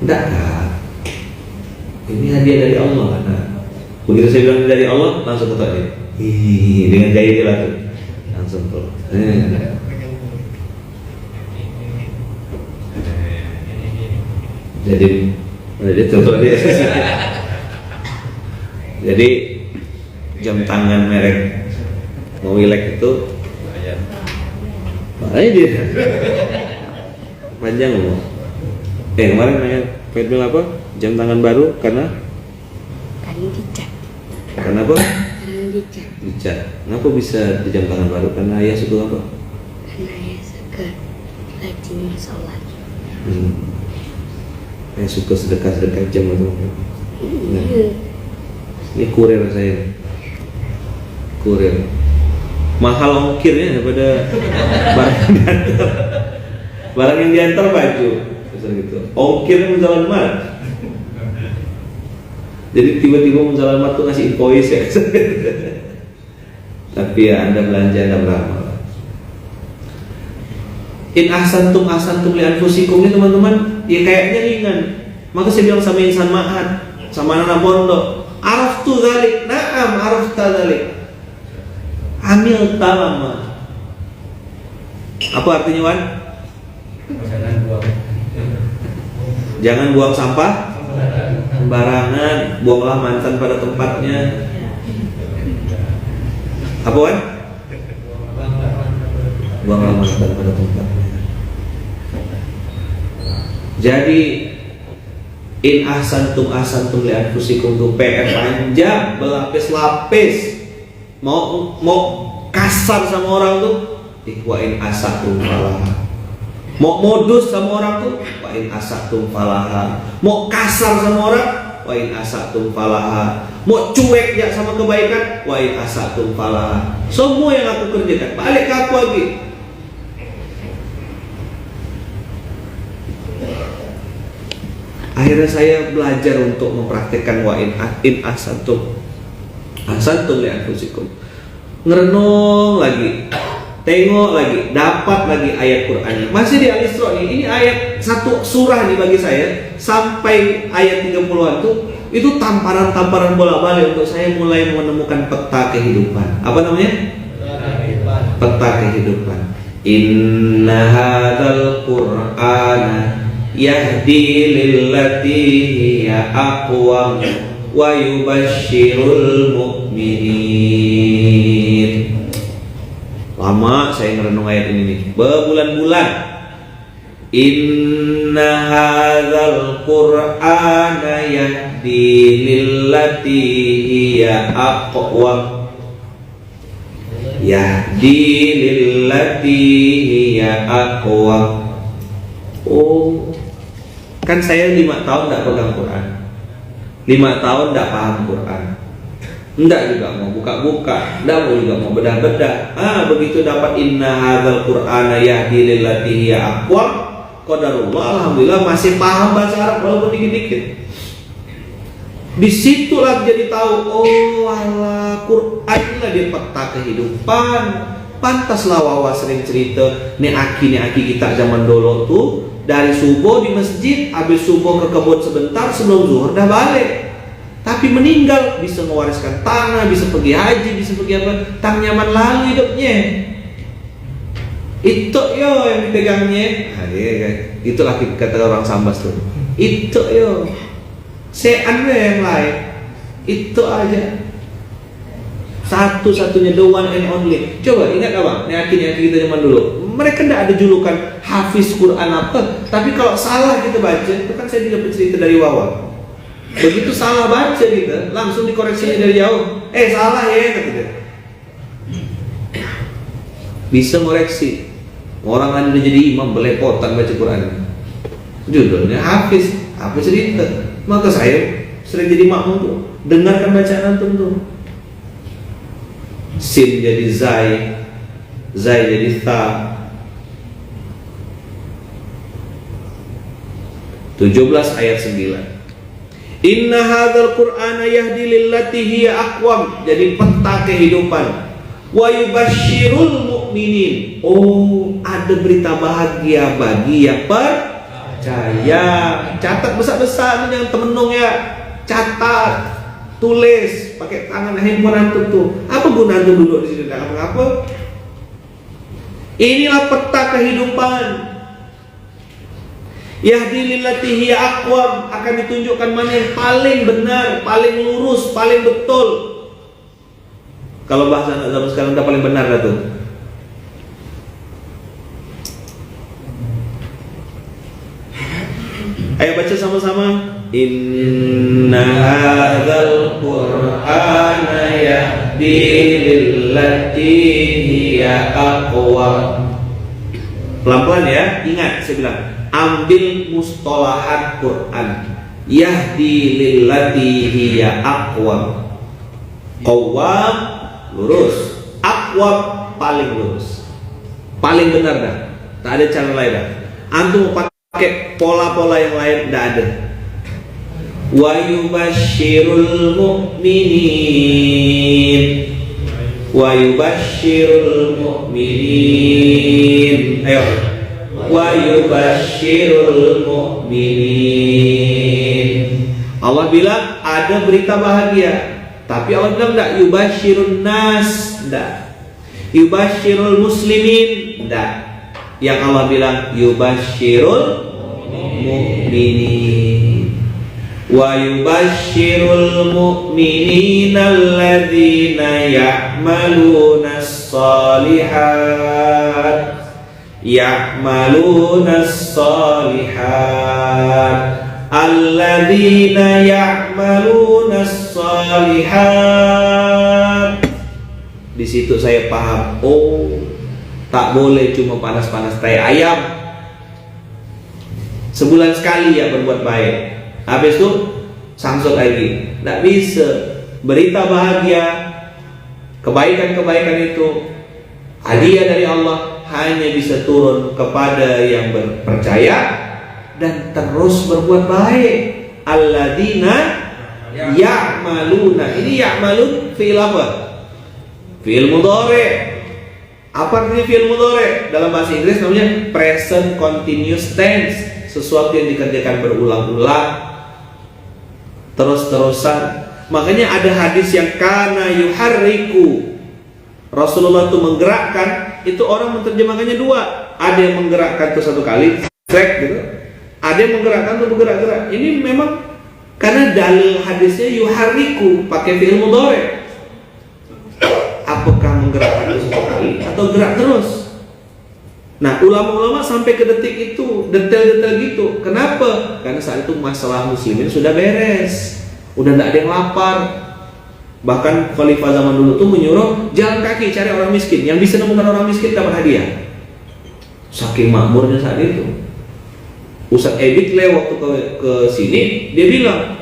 Enggak kan? Ini hadiah dari Allah kan? Begitu saya bilang dari Allah, langsung ketawa dia. Dengan gaya dia lah tuh. Langsung tuh. Jadi contoh dia. Jadi jam tangan merek Moilek itu makanya dia panjang loh. Kemarin nanya Fayat bilang apa? Jam tangan baru karena dicat. Karena apa? Dicat. Dicat. Kenapa bisa di jam tangan baru? Karena ayah suka apa? Karena ayah suka rajin sholat. Ayah suka sedekah jam atau apa? Nah, ini kurir saya. Kurir. Mahal ongkirnya daripada barang yang diantar. Barang yang diantar baju. Gitu. Ongkirnya menjalan mat. Jadi tiba-tiba menjalan mat tuh ngasih invoice ya. Tapi ya Anda belanja Anda beramal. In ahsantum li anfusikum ini teman-teman, ya kayaknya ringan. Maka saya bilang sama insan ma'had, sama anak pondok. Araftu dzalik, na'am arafta dzalik. Amil talama. Apa artinya, Wan? Jangan buang sampah sembarangan, buanglah mantan pada tempatnya. Apa, Wan? Buanglah mantan pada tempatnya. Jadi in ahsantum ahsantum li anfusikum, tuh PR panjang berlapis-lapis. Mau kasar sama orang tuh, wa in asatum falaha. Mau modus sama orang tuh, wa in asatum falaha. Mau kasar sama orang, wa in asatum falaha. Mau cuek ya sama kebaikan, wa in asatum falaha. Semua yang aku kerjakan balik ke aku lagi. Akhirnya saya belajar untuk mempraktikkan wa in ahsantum ahsantum li anfusikum. Ngerenung lagi, tengok lagi, dapat lagi ayat Qur'annya. Masih di Al-Isra nih. Ini ayat satu surah nih bagi saya sampai ayat 30-an tuh itu tamparan-tamparan bolak-balik untuk saya mulai menemukan peta kehidupan. Apa namanya? Peta kehidupan. Inna hadzal Qur'ana yahdi lillati hiya aqwam wa yubashshirul mu'minin. Lama saya merenung ayat ini nih, berbulan-bulan. Inna hadzal Qur'ana yahdi lillati hiya aqwam yahdi lillati hiya aqwam. Oh, kan saya 5 tahun tidak pegang Quran, 5 tahun tidak paham Quran, tidak juga mau buka-buka, tidak mau juga mau bedah-bedah. Begitu dapat inna hadzal Qur'ana yahdi lillati hiya aqwam, qadarullah, alhamdulillah masih paham bahasa Arab walaupun dikit-dikit. Disitulah jadi tahu, oh alah, Quran inilah dia peta kehidupan. Pantaslah Wawa sering cerita nih aki kita zaman dulu tuh, dari subuh di masjid, habis subuh ke kebun sebentar, sebelum zuhur dah balik. Tapi meninggal, bisa mewariskan tanah, bisa pergi haji, bisa pergi apa, tang nyaman lalu hidupnya. Itu yo yang dipegangnya. Itulah kata orang Sambas tuh. Itu yo. Seannya yang lain. Itu aja. Satu-satunya, the one and only. Coba ingat apa? Yakin kita zaman dulu. Mereka tidak ada julukan hafiz Quran apa. Tapi kalau salah kita baca, itu kan saya juga cerita dari Wawa. Begitu salah baca kita, langsung dikoreksinya dari jauh. Salah ya kata dia. Bisa ngoreksi. Orang lain udah jadi imam belepotan baca Quran. Judulnya hafiz, apa cerita? Maka saya sering jadi makmum tuh. Dengarkan bacaan antum tuh. Sin jadi zai, zai jadi tha. 17 ayat 9. Inna hadzal Qur'ana yahdi lillati hiya aqwam. Jadi peta kehidupan. Wa yubashshirul mu'minin. Oh, ada berita bahagia bagi yang percaya. Catat besar-besar yang temenung ya. Catat. Tulis pakai tangan handphone antum tuh. Apa guna antum duduk di sini apa? Inilah peta kehidupan. Yahdi lillati hiya aqwam, akan ditunjukkan mana yang paling benar, paling lurus, paling betul. Kalau bahasa anak zaman sekarang udah paling benar dah tuh. Ayo baca sama-sama. Inna hadzal Qur'ana yahdi lillati hiya aqwam. Pelan-pelan ya, ingat saya bilang, ambil mustalahat Quran. Yahdi lillati hiya aqwam. Qawwam lurus, aqwam paling lurus, paling benar dah. Tak ada cara lain dah. Antum pakai pola-pola yang lain tidak ada. Wa yubashshirul mu'minin. Wa yubashshirul mu'minin. Ayo. Wa yubashshirul mu'minin. Allah bilang ada berita bahagia, tapi Allah bilang enggak yubasyirun nas, enggak. Yubasyirul muslimin, enggak. Yang Allah bilang yubasyirul mu'minin. Wa yubasyirul mu'minina alladzina ya'malunas shalihat. Ya'malunas shalihat. Alladzina ya'malunas shalihat. Di situ saya paham, oh, tak boleh cuma panas-panas tai ayam. Sebulan sekali ya berbuat baik. Habis itu samsut lagi. Tidak bisa. Berita bahagia, kebaikan-kebaikan itu hadiah dari Allah hanya bisa turun kepada yang percaya dan terus berbuat baik. Alladzina ya'maluna. Ini ya'malun fi'il apa? Fi'il mudhari'. Apa artinya fi'il mudhari'? Dalam bahasa Inggris namanya present continuous tense. Sesuatu yang dikerjakan berulang-ulang, terus-terusan. Makanya ada hadis yang kana yuharriku. Rasulullah itu menggerakkan. Itu orang menerjemahkannya dua. Ada yang menggerakkan itu satu kali, track gitu. Ada yang menggerakkan itu bergerak-gerak. Ini memang karena dalil hadisnya yuharriku pakai fi'il mudhari'. Apakah menggerakkan itu satu kali atau gerak terus? Nah, ulama-ulama sampai ke detik itu, detail-detail gitu. Kenapa? Karena saat itu masalah muslimin sudah beres, udah tidak ada yang lapar. Bahkan khalifah zaman dulu tuh menyuruh jalan kaki cari orang miskin. Yang bisa nemukan orang miskin dapat hadiah. Saking makmurnya saat itu. Ustadz Ebit lewat ke sini, dia bilang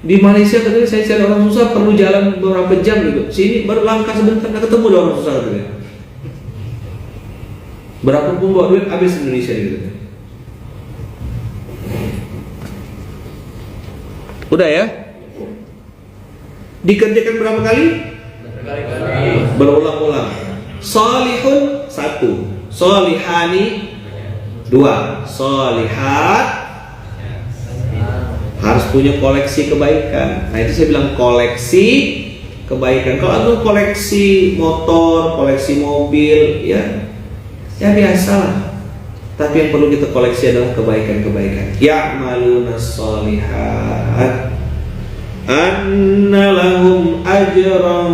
di Malaysia katanya saya cari orang susah perlu jalan beberapa jam gitu. Sini baru langkah sebentar nggak ketemu orang susah katanya. Berapa pun bawa duit habis Indonesia gitu. Udah ya? Dikerjakan berapa kali? Berulang-ulang. Salihun 1, solihani 2, solihat harus punya koleksi kebaikan. Nah itu saya bilang koleksi kebaikan. Kalau aku koleksi motor, koleksi mobil, ya biasalah. Tapi yang perlu kita koleksi adalah kebaikan-kebaikan. Ya'malunas sholihat anna lahum ajran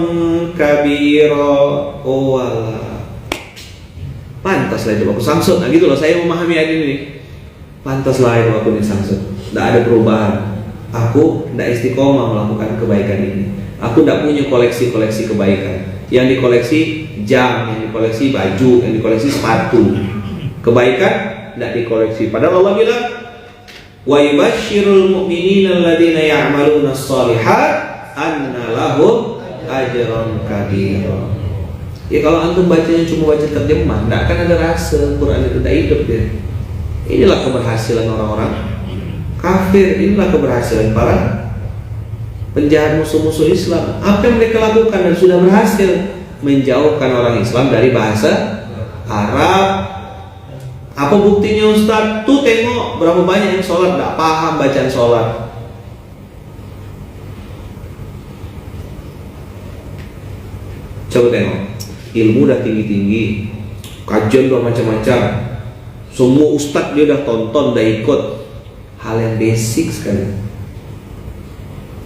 kabira. Oh Allah, pantaslah itu aku samsut. Nah gitu loh, saya memahami ayat ini. Pantaslah itu aku ini samsut. Tidak ada perubahan. Aku tidak istiqomah melakukan kebaikan ini. Aku tidak punya koleksi-koleksi kebaikan. Yang dikoleksi jam, yang dikoleksi baju, yang dikoleksi sepatu. Kebaikan tidak dikoleksi. Padahal Allah bilang wa yubasyirul mu'minina alladzina ya'maluna sholihat anna lahum ajran kabira. Ya kalau antum bacanya cuma baca terjemah, tidak akan ada rasa Quran itu tidak hidup ya. Inilah keberhasilan orang-orang kafir, inilah keberhasilan para penjahat musuh-musuh Islam. Apa yang mereka lakukan dan sudah berhasil menjauhkan orang Islam dari bahasa Arab. Apa buktinya Ustaz? Tuh tengok berapa banyak yang sholat tidak paham bacaan sholat. Coba tengok, ilmu udah tinggi-tinggi, kajian udah macam-macam, semua ustadz dia udah tonton, udah ikut. Hal yang basic sekali,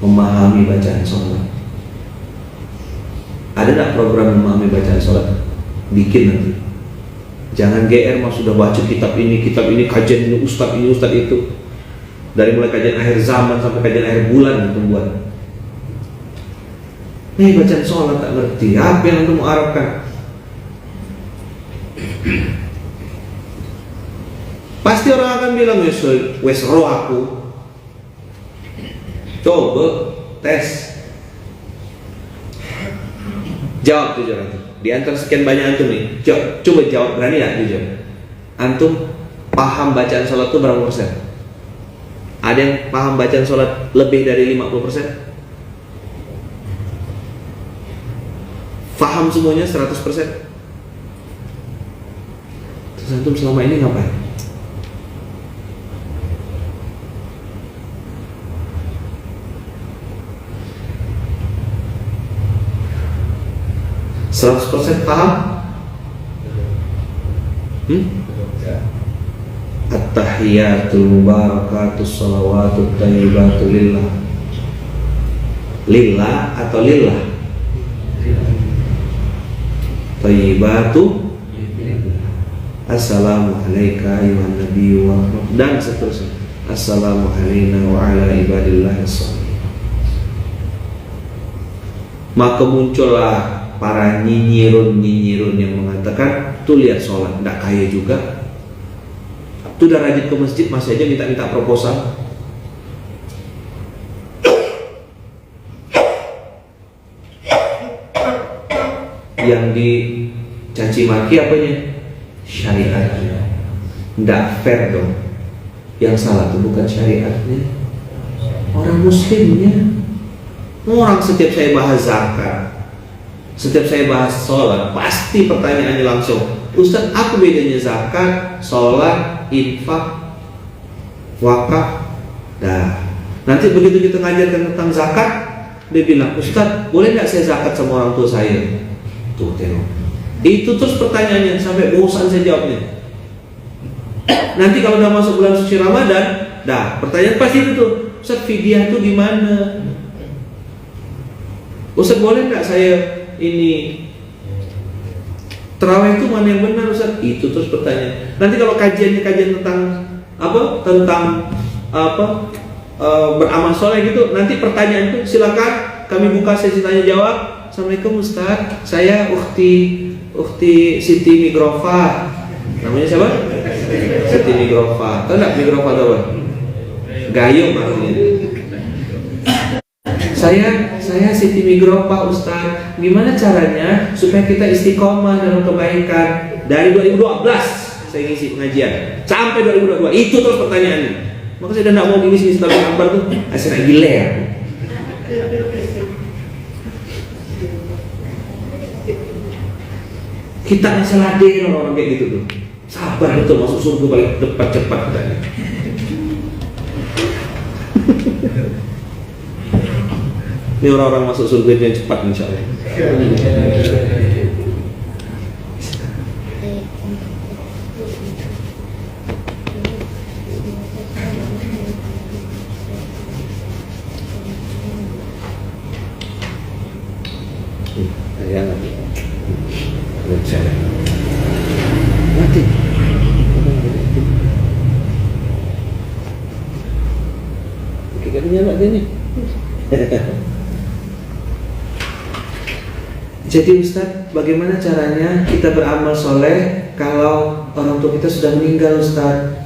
memahami bacaan sholat. Ada nggak program memahami bacaan sholat? Bikin nanti. Jangan GR mah sudah baca kitab ini, kajian ini ustadz itu. Dari mulai kajian akhir zaman sampai kajian akhir bulan itu buat. Nih bacaan sholat tak ngerti, apa yang untuk mengharapkan? Pasti orang akan bilang wes roh aku. Coba tes. Jawab jujur antum. Di antara sekian banyak antum nih, coba jawab, berani nggak jujur? Antum paham bacaan sholat itu berapa persen? Ada yang paham bacaan sholat lebih dari 50%? Paham semuanya 100%? Terus antum selama ini ngapain? 100% paham? At-tahiyatul mubarakatus salawatut thayyibatu lillah. Lillah atau lillah? Thayyibatu. Assalamu alayka ayuhan nabiyyu wa rahmatullahi, dan seterusnya. Assalamu alayna wa ala ibadillahi sholihin. Maka muncullah para nyinyirun yang mengatakan, tuh lihat sholat, tidak kaya juga. Tuh udah rajin ke masjid, masih aja minta proposal. Yang dicaci maki apanya? Syariatnya. Tidak fair dong. Yang salah itu bukan syariatnya, orang muslimnya. Orang setiap saya bahas zakat, setiap saya bahas sholat, pasti pertanyaannya langsung, Ustaz, apa bedanya zakat, sholat, infak, wakaf? Dah. Nanti begitu kita ngajarkan tentang zakat, dia bilang, Ustaz, boleh nggak saya zakat sama orang tua saya? Tuh tengok. Itu terus pertanyaannya sampai bosan saya jawabnya. Nanti kalau udah masuk bulan suci Ramadan, dah pertanyaan pasti itu tuh, Ustaz, fidyah itu di mana? Ustaz, boleh nggak saya ini terawih itu mana yang benar, Ustaz? Itu terus pertanyaan. Nanti kalau kajian tentang apa? Tentang apa? Beramal soleh gitu. Nanti pertanyaan itu silakan kami buka sesi tanya jawab. Assalamualaikum Ustaz, saya Ukhti Siti Migrofa. Namanya siapa? Siti Migrofa. Tahu nggak Migrofa itu apa? Gayung artinya. Saya Siti Migrofa Ustaz. Gimana caranya supaya kita istiqomah dalam kebaikan? Dari 2012 saya ngisi pengajian sampai 2022. Itu terus pertanyaannya. Maka saya udah nggak mau ngisi tabel gambar tuh. Asyik gila ya. Kita nggak seladen orang kayak gitu tuh. Sabar betul masuk surga paling cepat katanya. Ini orang-orang masuk surga yang cepat insya Allah. Mati. Oke, nyala dia nih. Jadi Ustadz, bagaimana caranya kita beramal soleh kalau orang tua kita sudah meninggal, Ustadz?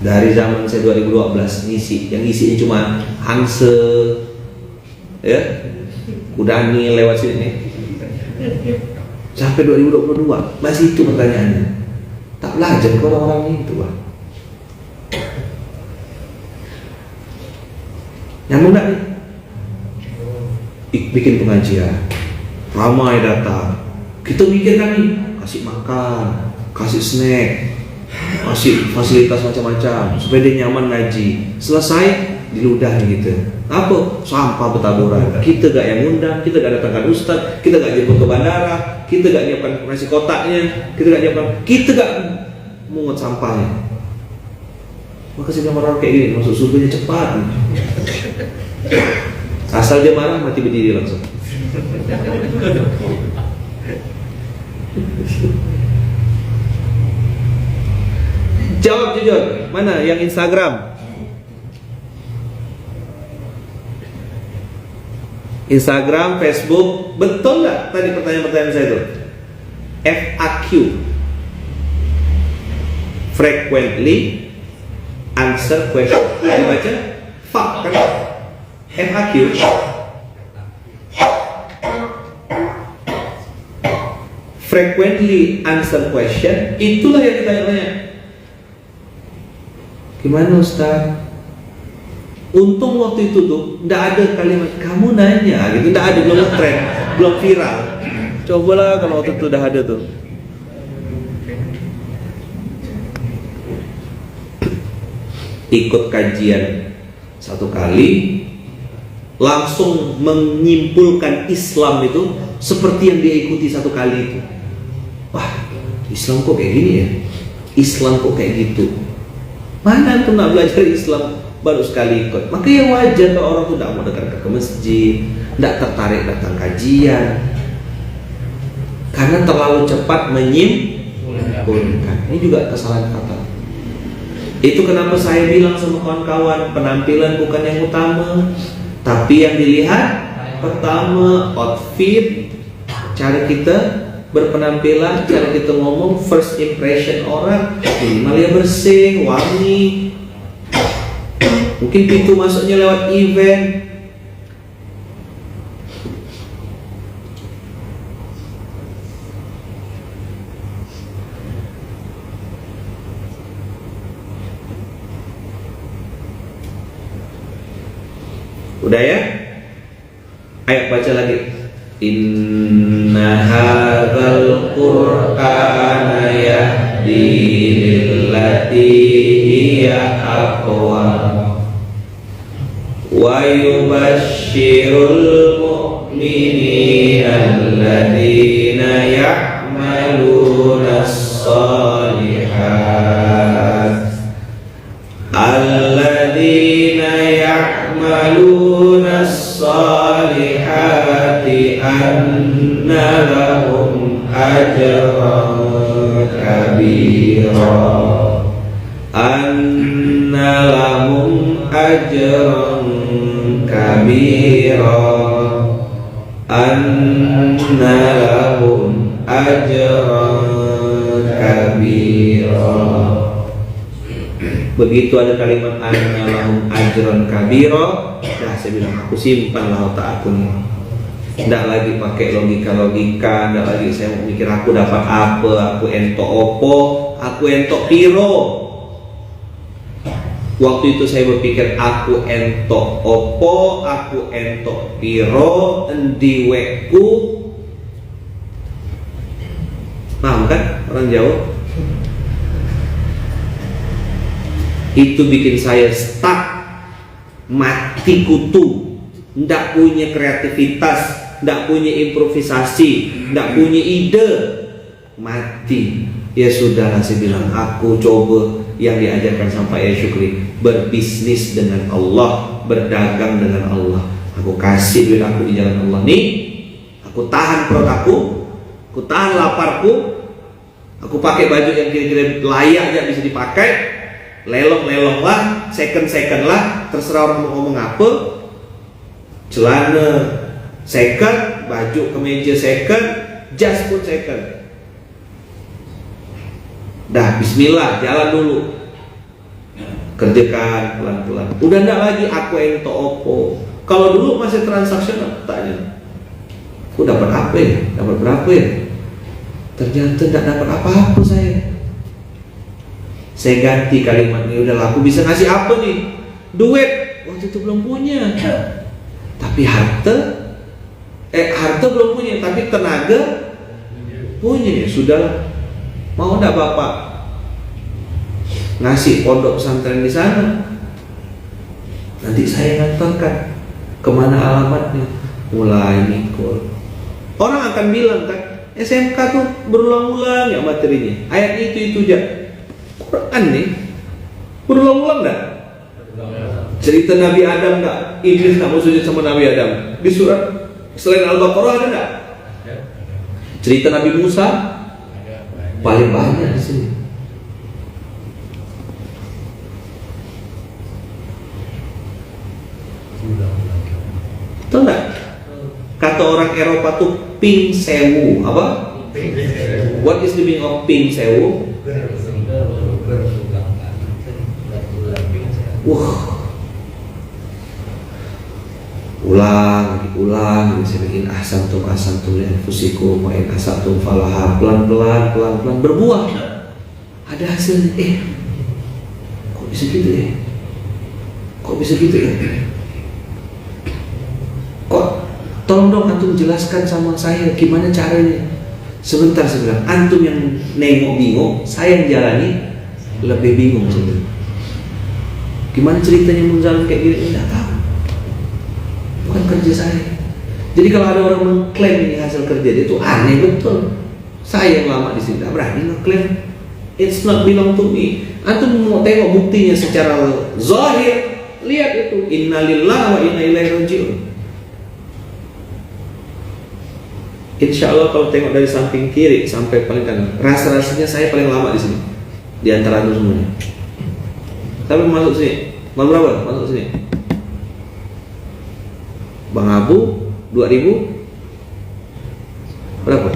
Dari zaman saya 2012 ngisi, yang isinya cuma Hanse, ya, Kudani lewat sini nih. Sampai 2022 masih itu pertanyaannya. Tak belajar ke orang-orang itu, Pak. Nyambung nggak nih? Bikin pengajian, ramai datang. Kita mikir kan nih, kasih makan, kasih snack, kasih fasilitas macam-macam supaya dia nyaman ngaji. Selesai diludah gitu. Apa? Sampah bertaburan. Kita gak yang undang, kita gak datangkan ustaz, kita gak jemput ke bandara, kita gak nyiapkan nasi kotaknya, kita gak mungut sampahnya. Maka sehingga orang kayak gini masuk surganya cepat. Asal dia marah mati berdiri langsung. Jawab jujur, mana yang Instagram? Instagram, Facebook, betul nggak tadi pertanyaan-pertanyaan saya itu? FAQ, frequently answer question. Dibaca FAQ kan? FAQ. Frequently answer question, itulah yang ditanya-tanya. Gimana Ustaz? Untung waktu itu tuh nggak ada kalimat kamu nanya gitu, nggak ada, belum tren, belum viral. Cobalah kalau waktu itu udah ada tuh. Ikut kajian satu kali, langsung menyimpulkan Islam itu seperti yang dia ikuti satu kali itu. Wah, Islam kok kayak gini ya? Islam kok kayak gitu? Mana tuh nggak belajar Islam baru sekali ikut? Makanya wajar kalau orang tuh tidak mau datang ke masjid, tidak tertarik datang kajian, karena terlalu cepat menyimpulkan. Ini juga kesalahan fatal. Itu kenapa saya bilang sama kawan-kawan, penampilan bukan yang utama, tapi yang dilihat pertama outfit, cara kita berpenampilan, cara kita ngomong, first impression orang, minimal ya bersih, wangi. Mungkin pintu masuknya lewat event. Udah ya? Ayo baca lagi. Inna hadzal qur'ana yahdi lillati hiya aqwam wa yubashshirul mu'minina alladzina ya'maluna as-shalihat alladzina ya'maluna as-salihati anna lahum ajran kabira anna lahum ajran kabira anna lahum ajran kabira. Begitu ada kalimat anna lahum ajran kabira, dah saya bilang aku simpanlah otak aku nih. Tidak lagi pakai logika-logika, tidak lagi saya mau mikir aku dapat apa, aku entok opo, aku entok piro. Waktu itu saya berpikir aku entok opo, aku entok piro, endi wekku. Paham kan orang Jawa? Itu bikin saya stuck, mati kutu, ndak punya kreativitas, ndak punya improvisasi, ndak punya ide, mati. Ya sudahlah, saya bilang aku coba yang diajarkan sama Pak Syukri, berbisnis dengan Allah, berdagang dengan Allah. Aku kasih duit aku di jalan Allah nih, aku tahan perut aku tahan laparku, aku pakai baju yang kira-kira layak aja bisa dipakai. Lelong-lelong lah, second lah, terserah orang mau ngomong apa. Celana second, baju kemeja second, jas pun second. Dah bismillah, jalan dulu. Kerjakan pelan-pelan. Udah enggak lagi aku ento opo. Kalau dulu masih transaksional, tanya, aku dapat apa ya? Dapat berapa ya? Ternyata enggak dapat apa-apa saya. Saya ganti kalimatnya, udahlah aku bisa ngasih apa nih? Duit, waktu itu belum punya. Tapi harta belum punya, tapi tenaga punya. Ya sudah, mau enggak Bapak ngasih pondok pesantren di sana? Nanti saya ngantarkan kemana alamatnya. Mulai mikul. Orang akan bilang kan, SMK tuh berulang-ulang ya materinya. Ayat itu aja. Quran nih berulang-ulang enggak? Cerita Nabi Adam enggak? Iblis enggak mau sujud sama Nabi Adam. Di surat selain Al-Baqarah ada enggak? Cerita Nabi Musa paling banyak di sini. Tahu enggak? Kata orang Eropa tuh ping sewu. Apa? What is the meaning of ping sewu? Ulang, saya bikin ahsantum li anfusikum wa in asatum falaha, pelan-pelan berbuah. Ada hasilnya. Kok bisa gitu ya? Kok tolong dong antum jelaskan sama saya gimana caranya. Sebentar saya bilang, antum yang nengok bingung, saya yang jalani lebih bingung sebenarnya. Gimana ceritanya menjalan kayak gini? Enggak tahu. kerja saya. Jadi kalau ada orang mengklaim ini hasil kerja dia itu aneh betul. Saya yang lama di sini tidak berani ngeklaim it's not belong to me. Antum mau tengok buktinya secara zahir, lihat itu innalillahi wa inna ilaihi rajiun. Insya Allah kalau tengok dari samping kiri sampai paling kanan, rasa-rasanya saya paling lama di sini di antara antum semuanya. Tapi masuk sini, tahun berapa? Masuk sini. Bang Abu 2000 berapa?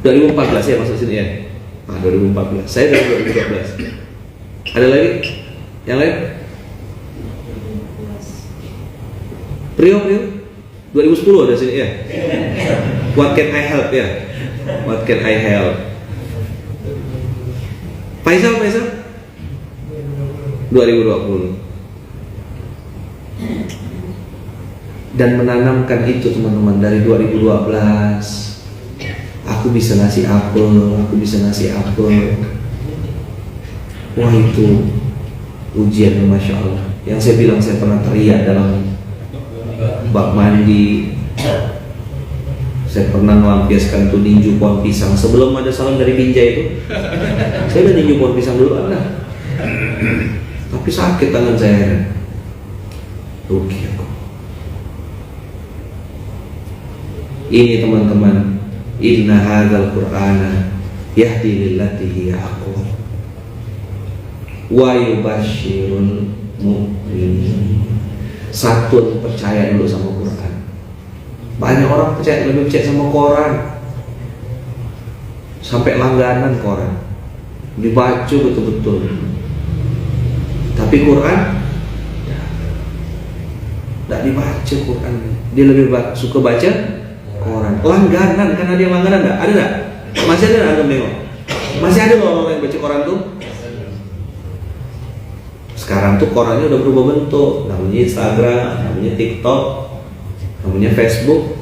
2014 ya masuk sini ya. 2014. Saya dari 2012. Ada lagi? Yang lain? Prio 2010 ada sini ya. What can I help ya? What can I help? Faisal 2020. Dan menanamkan itu teman-teman dari 2012. Aku bisa ngasih apel, aku bisa ngasih apel. Wah itu ujian Masya Allah. Yang saya bilang saya pernah teriak dalam bak mandi. Saya pernah melampiaskan tuh ninju pohon pisang sebelum ada salam dari Binjai itu. Saya udah ninju pohon pisang dulu ada. Tapi sakit tangan saya. Rugi aku. Ini teman-teman, inna hadzal qur'ana yahdi lillati hiya aqwam wa yubasyirul mu'minin. Satu, percaya dulu sama Quran. Banyak orang lebih percaya sama koran, sampai langganan koran, dibaca betul-betul. Tapi Quran tidak dibaca Quran. Dia lebih suka baca koran. Langganan, kan ada yang langganan enggak? Ada enggak? Masih ada enggak nengok? Masih ada loh orang yang baca koran tuh. Sekarang tuh korannya udah berubah bentuk, namanya Instagram, namanya TikTok, namanya Facebook.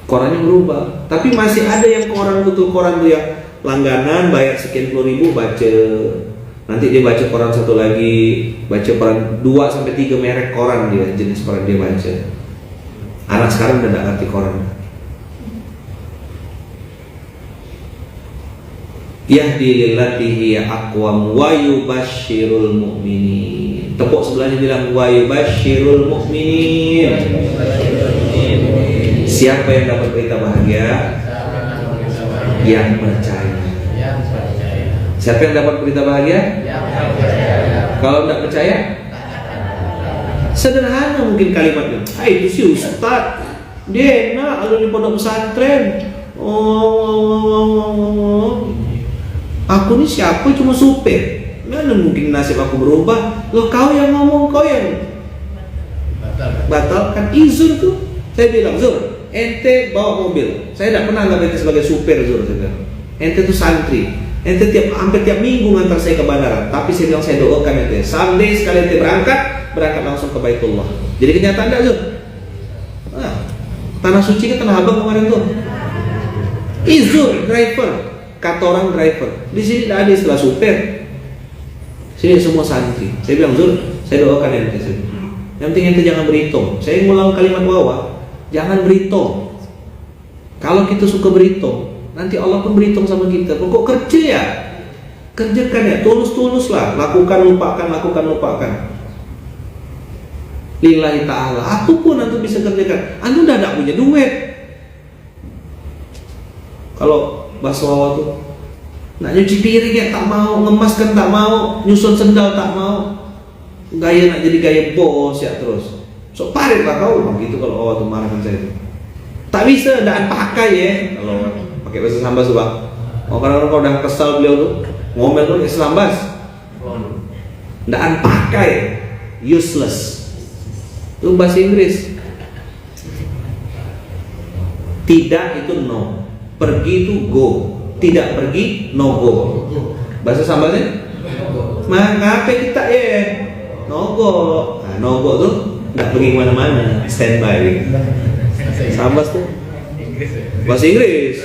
Korannya berubah. Tapi masih ada yang koran tuh yang langganan bayar sekian puluh ribu baca. Nanti dia baca koran satu lagi, baca koran 2 sampai 3 merek koran dia, jenis koran dia baca. Anak sekarang udah gak ngerti koran. Yahdi lillati hiya aqwam wa yubasyirul mu'minin. Tepuk sebelahnya bilang wa yubasyirul mu'minin. Siapa yang dapat berita bahagia? Yang percaya. Siapa yang dapat berita bahagia? Kalau tidak percaya? Sederhana mungkin kalimatnya. Itu si Ustaz, dia enak kalau di pondok pesantren. Aku ini siapa? Cuma supir. Mana mungkin nasib aku berubah? Loh kau yang ngomong, kau yang batalkan izin tuh. Saya bilang, Zur, ente bawa mobil. Saya tidak pernah anggap ente sebagai supir, Zur. Ente tuh santri. Ente hampir tiap minggu ngantar saya ke bandara. Tapi saya bilang saya doakan ente. Someday sekali ente berangkat langsung ke Baitullah. Jadi kenyataan enggak, Zur? Tanah suci kan Tanah Abang kemarin tuh. Izur driver. Kata orang driver. Di sini tidak ada istilah supir. Sini semua santri. Saya bilang, Zur, saya doakan ente. Yang penting ente jangan berhitung. Saya ngulang kalimat wawa. Jangan berhitung. Kalau kita suka berhitung, nanti Allah pun berhitung sama kita. Kok kerja ya? Kerjakan ya, tulus-tulus lah. Lakukan, lupakan. Lillahi ta'ala. Apapun antum bisa kerjakan. Antum udah tidak punya duit. Kalau bahasa wawa tuh, nak nyuci piring ya tak mau, ngemaskan tak mau, nyusun sendal tak mau, gaya nak jadi gaya bos ya terus. So parit lah kau, begitu kalau wawa tuh marahkan saya tuh. Tak bisa, tidak pakai ya. Kalau pakai bahasa Sambas tuh bang. Oh kadang-kadang kalau udah kesal beliau tuh ngomel tuh pakai Sambas. Tidak pakai, useless. Itu bahasa Inggris. Tidak itu no. Pergi itu go, tidak pergi no go. Bahasa Sambasnya? Mengapa kita ya no go? Nah, no go tuh nggak pergi kemana-mana, standby. Sambas tuh bahasa Inggris,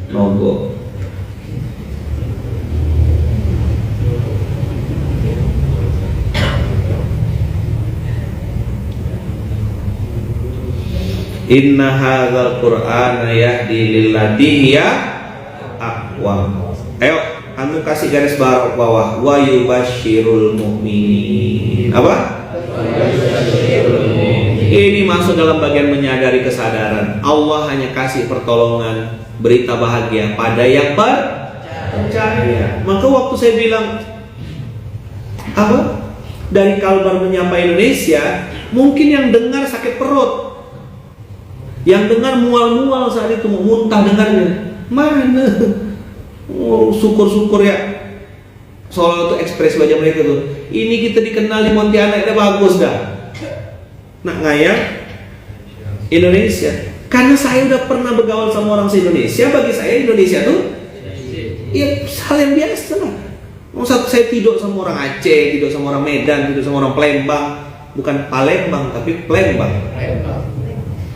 no go. Inna hadzal Qur'ana yahdi lillati hiya aqwam. Ayo, anu kasih garis bawah wa yubasyirul mu'minin. Apa? Ini masuk dalam bagian menyadari kesadaran. Allah hanya kasih pertolongan, berita bahagia pada yang percaya. Maka waktu saya bilang apa? Dari Kalbar menyapa Indonesia, mungkin yang dengar sakit perut. Yang dengar mual-mual saat itu, muntah dengarnya. Mana? Oh, syukur-syukur ya. Soal itu ekspresi wajah mereka tuh. Ini kita dikenal di Pontianak, udah bagus dah. Nak ngayang Indonesia. Karena saya udah pernah bergaul sama orang se-Indonesia. Bagi saya Indonesia tuh ya hal yang biasa lah. Mau saya tidur sama orang Aceh, tidur sama orang Medan, tidur sama orang Palembang. Bukan Palembang tapi Palembang.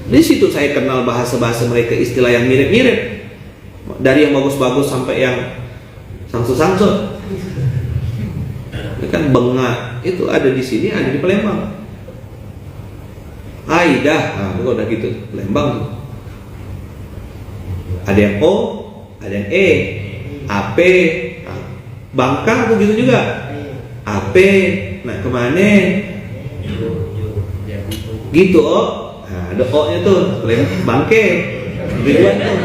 Di situ saya kenal bahasa-bahasa mereka, istilah yang mirip-mirip. Dari yang bagus-bagus sampai yang sangsu-sangsu. Ini kan bengak itu ada di sini, ada di Palembang. Aidah, nah udah gitu, Palembang. Ada yang O, ada yang E, AP, nah, Bangka begitu juga. AP, nah kemana? Gitu O. Nah, ada O-nya tuh, Bangke. Tujuan tuh.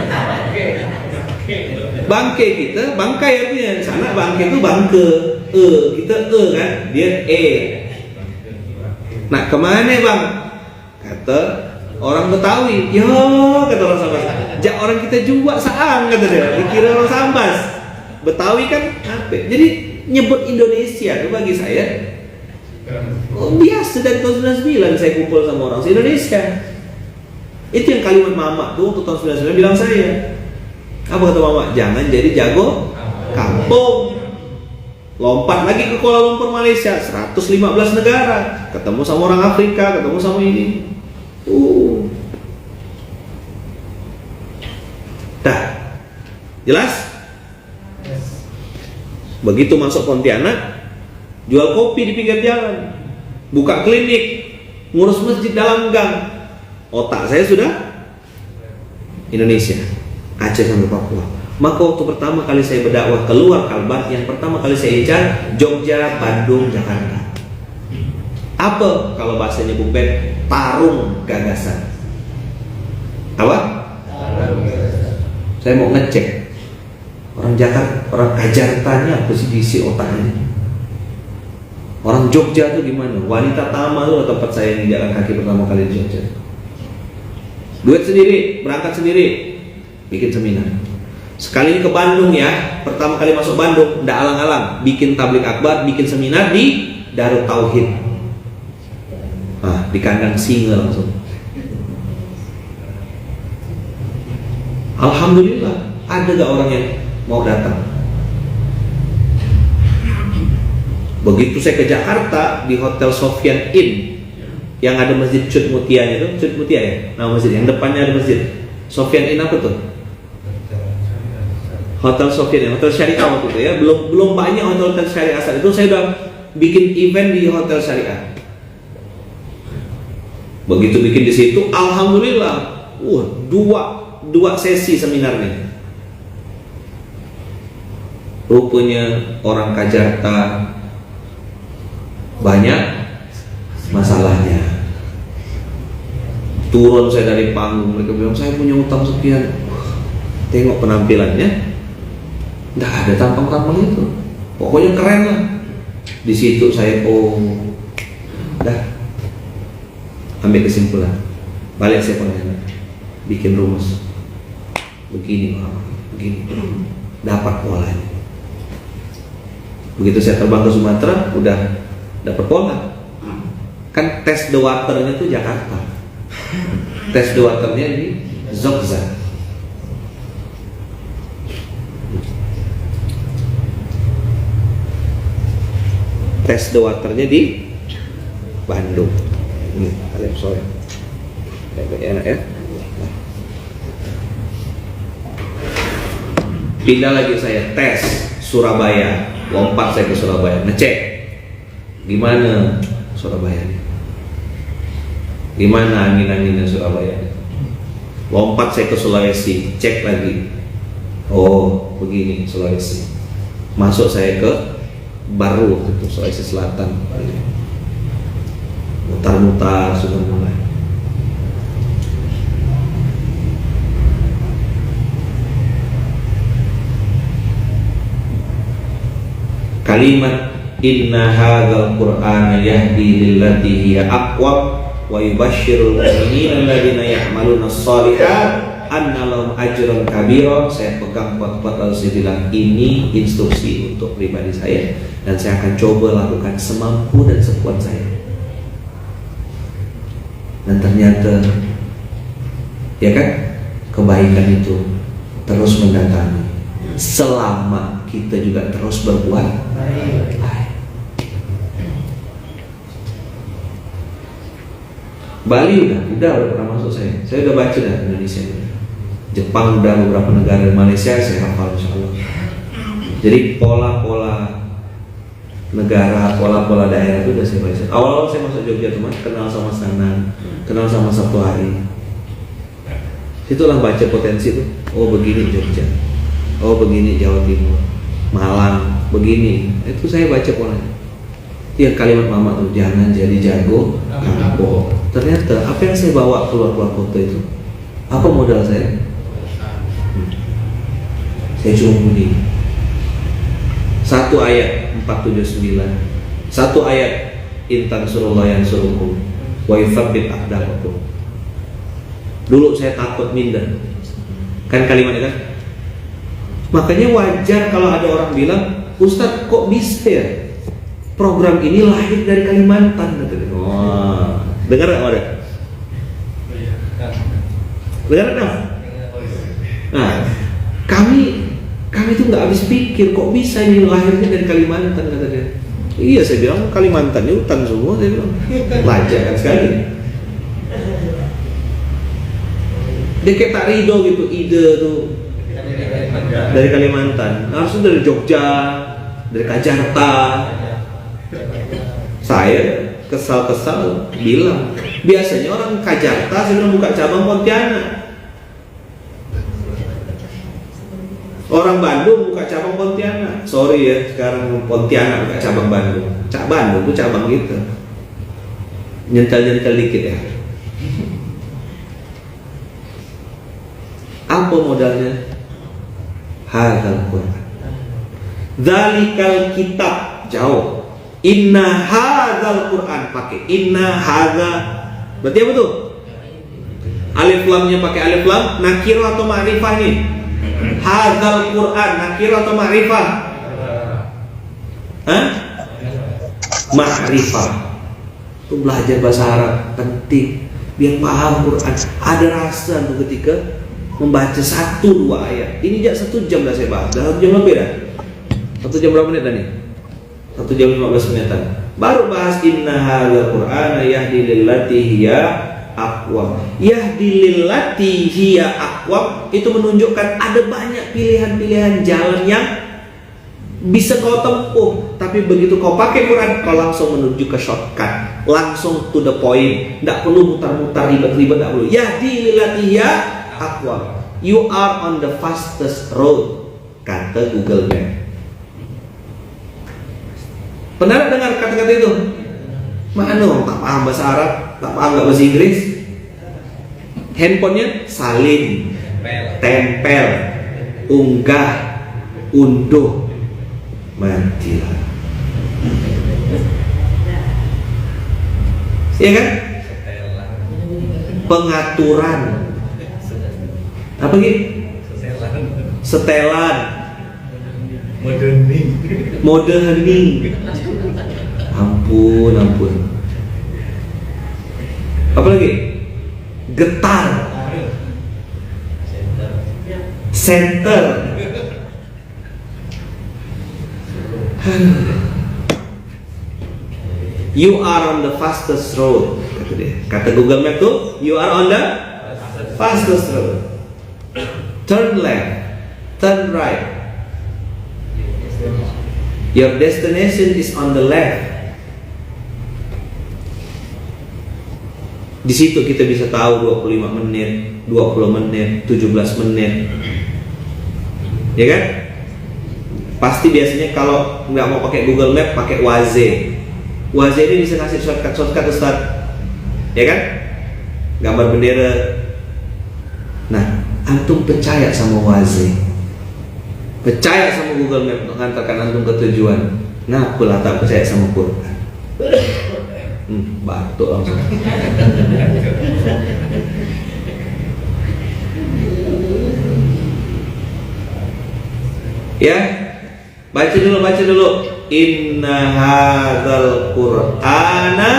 Bangke kita, bangkai artinya. Sana bangke itu bangke. Kita kan, dia E. Nah, kemana bang? Kata orang Betawi. Yo, kata orang Sambas. Jak orang kita juga saang kata dia. Dikira orang Sambas. Betawi kan apa? Jadi nyebut Indonesia itu bagi saya biasa. Dari tahun 99 saya kumpul sama orang Indonesia. Itu yang kalimat mama tuh waktu tahun 99 bilang saya. Apa kata mama? Jangan jadi jago kampung. Lompat lagi ke Kuala Lumpur Malaysia, 115 negara, ketemu sama orang Afrika, ketemu sama ini. Dah. Jelas? Begitu masuk Pontianak, jual kopi di pinggir jalan, buka klinik, ngurus masjid dalam gang. Otak saya sudah Indonesia, Aceh sampai Papua. Maka waktu pertama kali saya berdakwah keluar Kalbar, yang pertama kali saya incar Jogja, Bandung, Jakarta. Apa kalau bahasanya Bung Ben? Tarung gagasan. Apa? Saya mau ngecek orang Jakarta, orang Kajartanya apa sih diisi otaknya? Orang Jogja tuh gimana? Wanita Tama tuh tempat saya yang jalan kaki pertama kali di Jogja. Duit sendiri, berangkat sendiri, bikin seminar. Sekali ini ke Bandung ya, pertama kali masuk Bandung, ndak alang-alang, bikin tablik akbar, bikin seminar di Darut Tauhid. Ah, di kandang singa langsung. Alhamdulillah, ada gak orang yang mau datang? Begitu saya ke Jakarta di Hotel Sofian Inn, yang ada masjid Cut Mutia itu, Cut Mutia ya, nama masjid, yang depannya ada masjid. Sofian Inn apa tuh? Hotel Sofian, hotel syariah waktu itu ya, belum banyak hotel syariah saat itu. Saya udah bikin event di hotel syariah. Begitu bikin di situ, alhamdulillah, dua sesi seminarnya. Rupanya orang Kajarta banyak masalahnya. Turun saya dari panggung, mereka bilang saya punya utang sekian. Tengok penampilannya, nggak ada tampang-tampang itu. Pokoknya keren lah. Di situ saya dah ambil kesimpulan. Balik saya pengen bikin rumus. Begini orang, begini. Dapat polanya. Begitu saya terbang ke Sumatera, udah dapat pola. Kan tes the waternya tuh Jakarta. Tes the waternya di Jogja. Tes the waternya di Bandung. Ini kalian sore. Baik enak ya. Pindah lagi saya tes Surabaya. Lompat saya ke Surabaya, ngecek gimana Surabaya, gimana angin-anginnya Surabaya. Lompat saya ke Sulawesi, cek lagi. Oh, begini Sulawesi. Masuk saya ke Baru, itu Sulawesi Selatan. Mutar-mutar sudah mulai. Kalimat inna hadzal qur'ana yahdi lillati hiya aqwam wa yubashshirul mu'minina alladziina ya'maluna ash-shalihat anna lahum ajran kabira. Saya pegang kuat-kuat lalu saya bilang ini instruksi untuk pribadi saya dan saya akan coba lakukan semampu dan sekuat saya. Dan ternyata ya kan, kebaikan itu terus mendatangi selama kita juga terus berbuat baik. Bali udah pernah masuk saya. Saya udah baca dah Indonesia. Jepang udah, beberapa negara, Malaysia saya hafal insyaallah. Jadi pola-pola negara, pola-pola daerah itu udah saya baca. Awal-awal saya masuk Jogja cuma kenal sama Sanan, kenal sama Sabtu Hari. Situlah baca potensi itu. Oh begini Jogja, oh begini Jawa Timur, Malang, begini. Itu saya baca polanya. Yang kalimat mama tuh, jangan jadi jago kapok. Ternyata apa yang saya bawa keluar foto itu, apa modal saya? Saya cuma bunyi satu ayat 479, satu ayat intan surullah yang suruhkum wa yuthabbit aqdamakum. Dulu saya takut minder, kan kalimatnya kan. Makanya wajar kalau ada orang bilang, Ustadz kok bisa ya program ini lahir dari Kalimantan? Wah, dengar nggak ada? Dengar nggak? Nah, kami tuh nggak habis pikir kok bisa ini lahirnya dari Kalimantan, kata dia. Iya, saya bilang Kalimantan ini hutan semua, saya bilang. Wajar kan sekali. Dia kayak tak ridho gitu, ide tuh dari Kalimantan, harusnya dari Jogja, dari Jakarta. Saya kesal bilang, biasanya orang Jakarta sebelum buka cabang Pontianak. Orang Bandung buka cabang Pontianak. Sorry ya, sekarang Pontianak buka cabang Bandung. Bandung tuh cabang gitu. Nyentel dikit ya. Apa modalnya? Hadzal Qur'an. Dzalikal kitab, jauh. Inna hadzal Qur'an, pakai inna hadza. Berarti apa tuh? Alif lamnya pakai alif lam, nakirah atau ma'rifah nih? Hadzal Qur'an, nakirah atau ma'rifah? Hah? Ma'rifah. Itu belajar bahasa Arab penting biar paham Quran. Ada rasa tuh ketika membaca 1-2 ayat. Ini jak 1 jam dah saya bahas. Dah 1 jam lebih dah. 1 jam berapa menit dah nih? 1 jam 15 menitan. Baru bahas inna hadzal Qur'ana yahdi lillati hiya aqwam. Yahdi lillati hiya aqwam itu menunjukkan ada banyak pilihan-pilihan jalan yang bisa kau tempuh, tapi begitu kau pakai Quran, kau langsung menuju ke shortcut, langsung to the point, tidak perlu mutar-mutar ribet-ribet, tidak perlu. Yahdi lillati hiya aqwam. You are on the fastest road, kata Google Map. Pernah dengar kata-kata itu? Mana? Tak paham bahasa Arab, tak paham nggak bahasa Inggris. Handphonenya salin, tempel, unggah, unduh, matilah. Iya kan? Pengaturan. Apa gitu? Setelan. Modeling. Ampun. Apa lagi? Getar. Center. You are on the fastest road. Kata Google Map tuh, you are on the fastest road. Turn left, turn right. Your destination is on the left. Di situ kita bisa tahu 25 menit, 20 menit, 17 menit. Ya kan? Pasti biasanya kalau nggak mau pakai Google Map, pakai Waze. Waze ini bisa kasih shortcut Ustaz. Ya kan? Gambar bendera. Nah, antum percaya sama Waze, percaya sama Google Map untuk mengantarkan antum ke tujuan. Nah, pula tak percaya sama Quran. Batuk langsung. Ya, baca dulu. Inna hadzal Qur'ana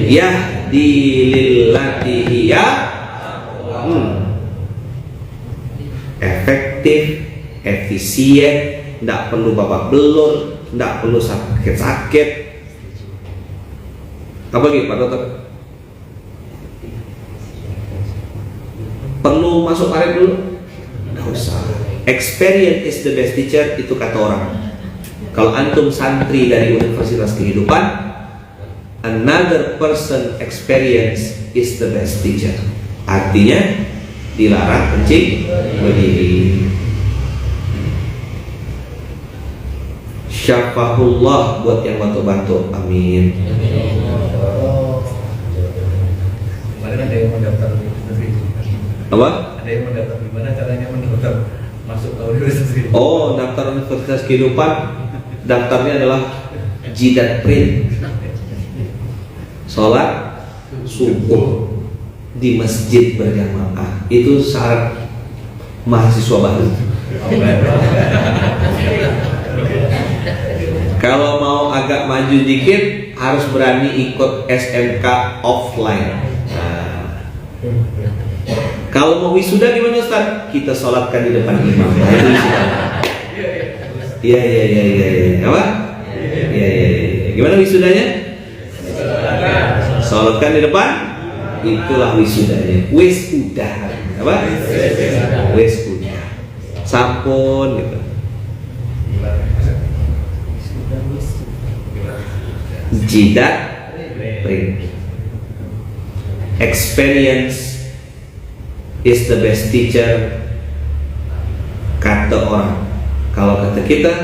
yahdi lillati hiya efektif, efisien, tidak perlu babak belur, tidak perlu sakit-sakit. Apa lagi Pak Dokter? Perlu masuk karet dulu? Nggak usah. Experience is the best teacher, itu kata orang. Kalau antum santri dari Universitas Kehidupan, another person experience is the best teacher. Artinya dilarang kencing berdiri. Syafahullah buat yang batuk-batuk, amin. Kemarin ada yang mendaftar negeri. Apa? Ada yang mendaftar, gimana caranya mendaftar masuk ke universitas ini? Oh, daftar Universitas Kehidupan, daftarnya adalah jidat print. Sholat subuh di masjid berjamaah, itu syarat mahasiswa baru. Kalau mau agak maju dikit, harus berani ikut SMK offline. Nah, kalau mau wisuda gimana Ustaz? Kita sholatkan di depan imam. Nah, itu wisuda. Iya. Apa? Iya. Gimana wisudanya? Sholatkan di depan. Itulah wisudanya. Wisuda. Apa? Wisuda. Sampun gitu. Jidat print. Experience is the best teacher, kata orang. Kalau kata kita,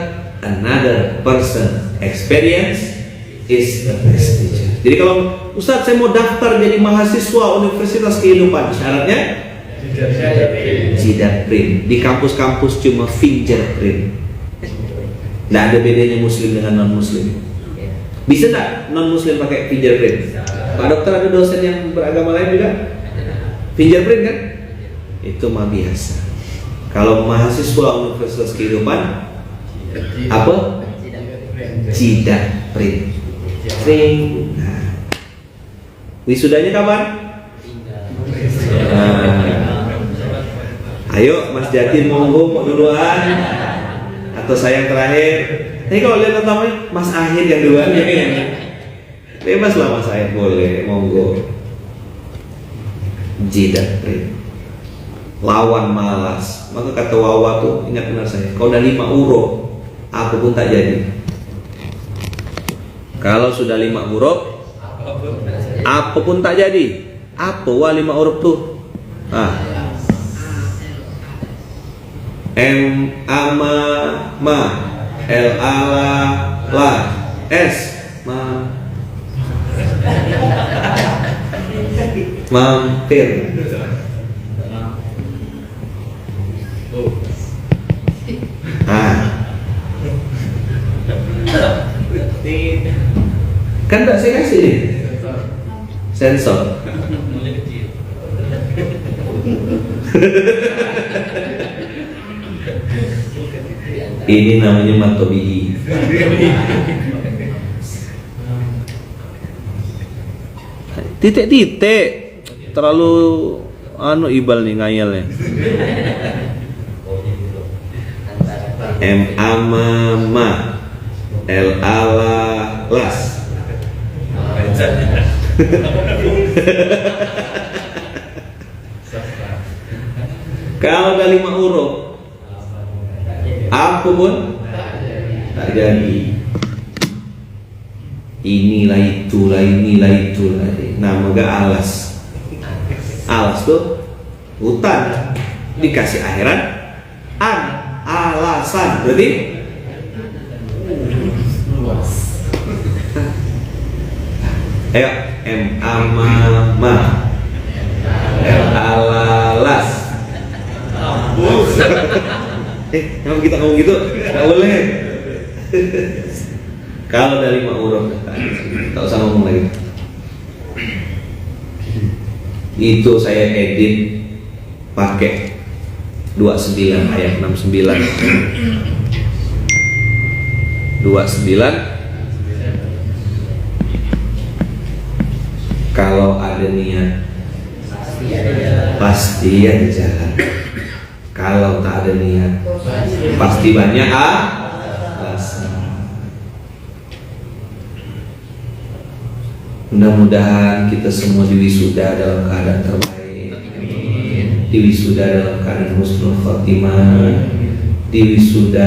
another person experience is the best teacher. Jadi kalau Ustaz saya mau daftar jadi mahasiswa Universitas Kehidupan, syaratnya jidat print. Di kampus-kampus cuma fingerprint. Nggak ada bedanya muslim dengan non muslim. Bisa nggak non muslim pakai fingerprint? Pak Dokter, ada dosen yang beragama lain juga fingerprint kan? Itu mah biasa. Kalau mahasiswa Universitas Kehidupan apa? Jidat print. Nah. Wisudanya kapan? Ayo Mas Jatin monggo duluan atau saya yang terakhir. Tapi kalau lihat namanya Mas Ahir yang duluan ya. Bebas lah Mas Ahir, boleh monggo. Jidat print. Lawan malas. Maka kata Wawa tuh, ingat benar saya, kalau udah 5 huruf apapun tak jadi. Kalau sudah 5 huruf apapun tak jadi. Apa wah 5 huruf tuh? M ama ma, L ala la, S ma, mampir. Kan tak saya kasih nih sensor. Ini namanya matobihi. Titik-titik terlalu ibal nih ngayalnya. M amama, L ala las. Kalau ada 5 huruf apapun tak jadi. Inilah itulah. Nama gak alas. Alas tuh hutan, dikasih akhirat alasan, berarti ayo amama alalas. Kalau kita ngomong gitu nggak boleh. Kalau dari ma'uruf tak usah ngomong lagi. Itu saya edit pakai 29 ayat 69. 29. Kalau ada niat pasti ada jalan. Kalau tak ada niat pasti banyak alasan. Mudah-mudahan kita semua diwisuda dalam keadaan terbaik, diwisuda dalam keadaan husnul khotimah, diwisuda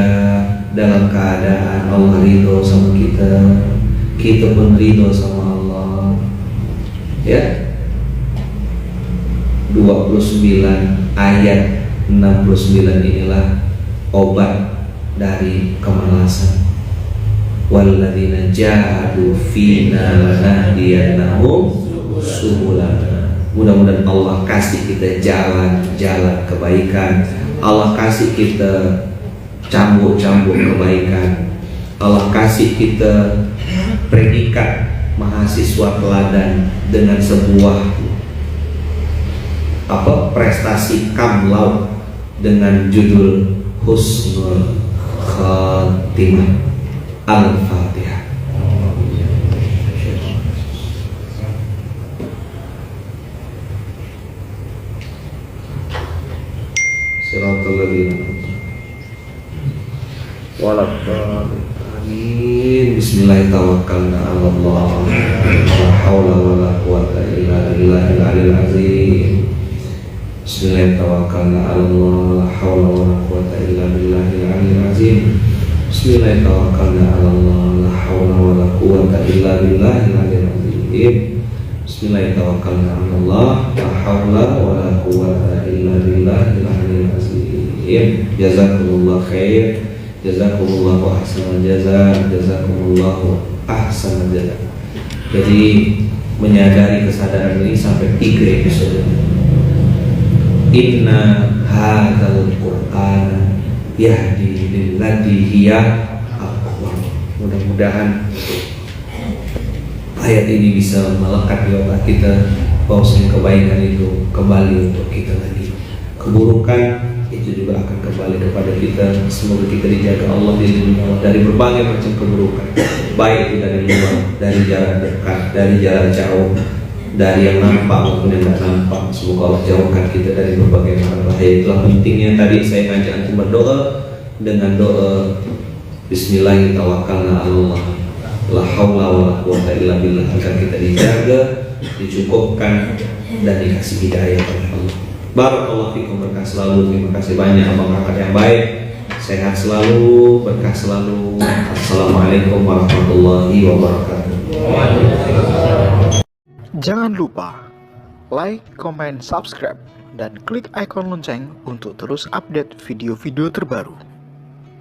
dalam keadaan Allah ridho sama kita, kita pun ridho sama Allah. Ya, 29 ayat 69 inilah obat dari kemalasan. Walladzina jahadu fina lanahdiyannahum subulana. Mudah-mudahan Allah kasih kita jalan-jalan kebaikan. Allah kasih kita cambuk-cambuk kebaikan. Allah kasih kita predikat mahasiswa teladan dengan sebuah prestasi kamlau dengan judul Husnul Khatimah. Al-Fatihah. Siratal ladzina Amin. Bismillahirrahmanirrahim. Allah. La haula wala quwwata illa billahil aliyil azim. Bismillahirrahmanirrahim. Allah. La haula wala quwwata illa billahil aliyil azim. Bismillahirrahmanirrahim. La haula wala quwwata illa billahil aliyil azim. Bismillahirrahmanirrahim. La haula wala quwwata illa billahil aliyil azim. Jazakumullah khair. Jazakumullahu ahsanal jazaa. Jazakumullahu ahsanal jazaa. Jadi menyadari kesadaran ini sampai 3 episode. Inna hadzal qur'ana yahdi lillati hiya aqwam. Mudah-mudahan ayat ini bisa melekat di otak kita bahwasanya kebaikan itu kembali untuk kita lagi. Keburukan itu juga akan kembali kepada kita. Semoga kita dijaga Allah, dilindungi Allah dari berbagai macam keburukan, baik itu dari luar, dari jalan dekat, dari jalan jauh, dari yang nampak maupun yang tidak nampak. Semoga Allah jauhkan kita dari berbagai macam bahaya. Itulah pentingnya tadi saya ngajak antum berdoa dengan doa Bismillahirrahmanirrahim. La haula wala quwwata illa billah, agar kita dijaga, dicukupkan dan dikasih hidayah oleh Allah. Barakallahu fikum, berkah selalu. Terima kasih banyak abang kakak yang baik. Sehat selalu, berkah selalu. Assalamualaikum warahmatullahi wabarakatuh. Jangan lupa like, comment, subscribe, dan klik icon lonceng untuk terus update video-video terbaru.